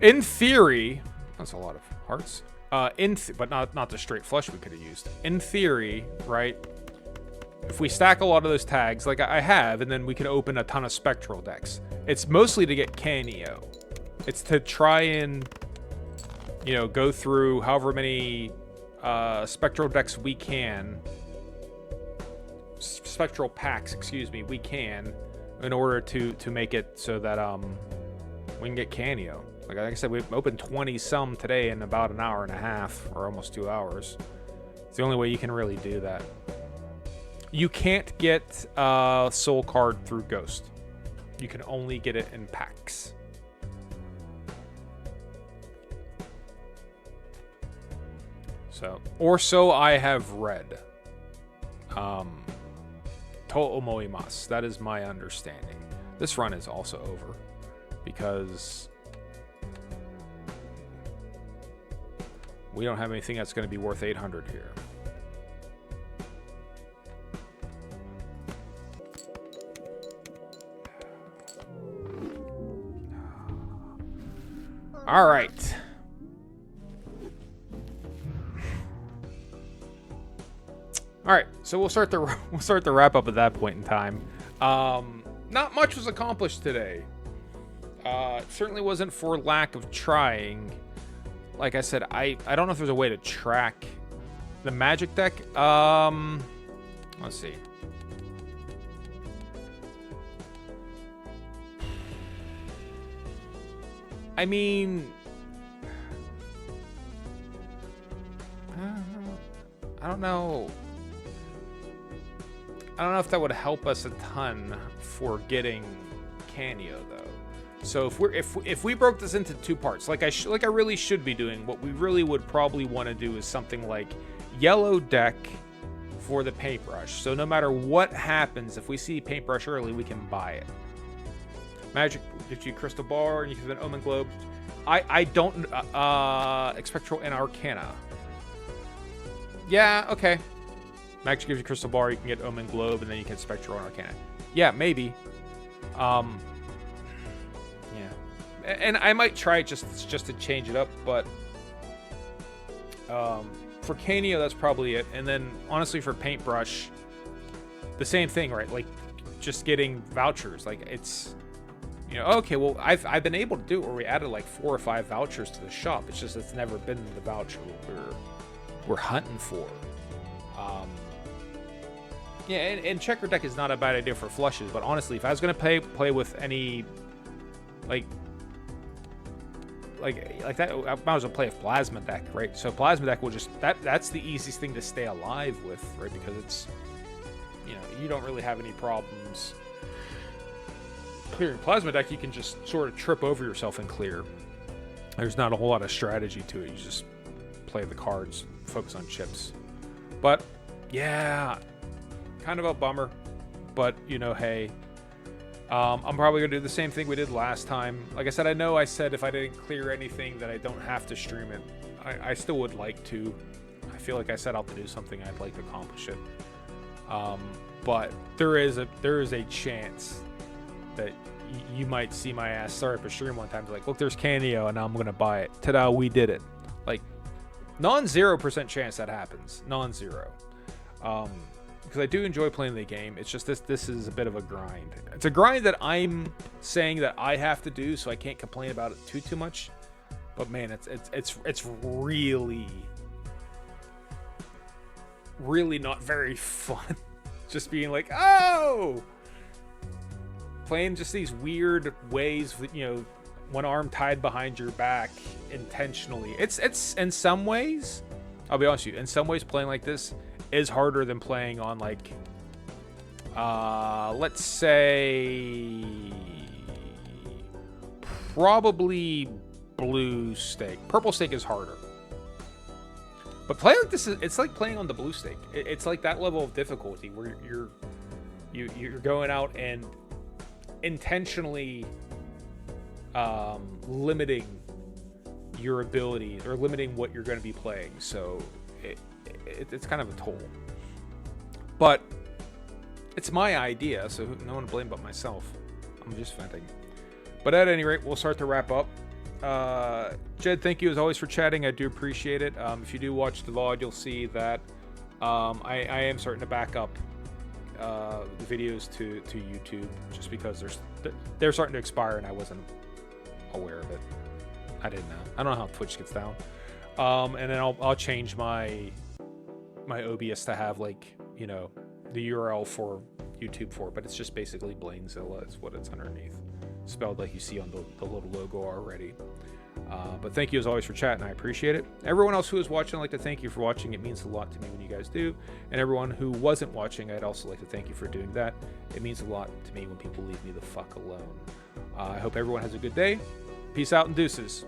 In theory, that's a lot of hearts. but not the straight flush we could have used. In theory, right? If we stack a lot of those tags, like I have, and then we can open a ton of spectral decks. It's mostly to get Canio. It's to try and, you know, go through however many spectral decks we can. Spectral packs, excuse me, we can, in order to make it so that we can get Canio. Like I said, we've opened 20 some today in about an hour and a half, or almost 2 hours. It's the only way you can really do that. You can't get Soul Card through Ghost. You can only get it in packs. So, or so I have read. To omoimasu. That is my understanding. This run is also over because we don't have anything that's going to be worth 800 here. All right. All right, so we'll start the wrap up at that point in time. Not much was accomplished today. It certainly wasn't for lack of trying. Like I said, I don't know if there's a way to track the magic deck. Let's see. I mean, I don't know. I don't know if that would help us a ton for getting Canio though. So if we broke this into two parts, like I really should be doing, what we really would probably want to do is something like yellow deck for the paintbrush. So no matter what happens, if we see paintbrush early, we can buy it. Magic gives you Crystal Bar, and you have an Omen Globe. I don't Spectral and Arcana. Yeah, okay. Magic gives you Crystal Bar, you can get Omen Globe, and then you get Spectral and Arcana. Yeah, maybe. Yeah. And I might try it just to change it up, but for Canio, that's probably it. And then, honestly, for Paintbrush, the same thing, right? Like, just getting vouchers. Like, it's... You know, okay, well, I've been able to do it where we added like 4 or 5 vouchers to the shop. It's just it's never been the voucher we're hunting for. Yeah, and checker deck is not a bad idea for flushes, but honestly, if I was gonna play with any like that, I might as well play a plasma deck, right? So plasma deck will just that's the easiest thing to stay alive with, right? Because it's, you know, you don't really have any problems clearing plasma deck. You can just sort of trip over yourself and clear. There's not a whole lot of strategy to it. You just play the cards, focus on chips. But yeah, kind of a bummer. But you know, hey, I'm probably gonna do the same thing we did last time. Like I said, I said if I didn't clear anything that I don't have to stream it. I still would like to. I feel like I set out to do something. I'd like to accomplish it. But there is a chance that you might see my ass start up a stream one time, like, look, there's Canio, and now I'm gonna buy it. Ta-da, we did it. Like, non-0% chance that happens. Non-zero. Because I do enjoy playing the game. It's just this is a bit of a grind. It's a grind that I'm saying that I have to do, so I can't complain about it too much. But man, it's really not very fun. Just being like, oh, playing just these weird ways with, you know, one arm tied behind your back intentionally. It's in some ways, I'll be honest with you, in some ways playing like this is harder than playing on like let's say probably blue stake. Purple stake is harder. But playing like this it's like playing on the blue stake. It's like that level of difficulty where you're going out and intentionally limiting your abilities or limiting what you're going to be playing. So it's kind of a toll. But it's my idea, so no one to blame but myself. I'm just venting. But at any rate, we'll start to wrap up. Jed, thank you as always for chatting. I do appreciate it. If you do watch the VOD, you'll see that I am starting to back up the videos to YouTube just because they're starting to expire and I wasn't aware of it. I didn't know. I don't know how Twitch gets down. And then I'll change my OBS to have, like, you know, the URL for YouTube for it, but it's just basically Blainezilla is what it's underneath, spelled like you see on the little logo already. But thank you as always for chatting. I appreciate it. Everyone else who is watching, I'd like to thank you for watching. It means a lot to me when you guys do. And everyone who wasn't watching, I'd also like to thank you for doing that. It means a lot to me when people leave me the fuck alone. I hope everyone has a good day. Peace out and deuces.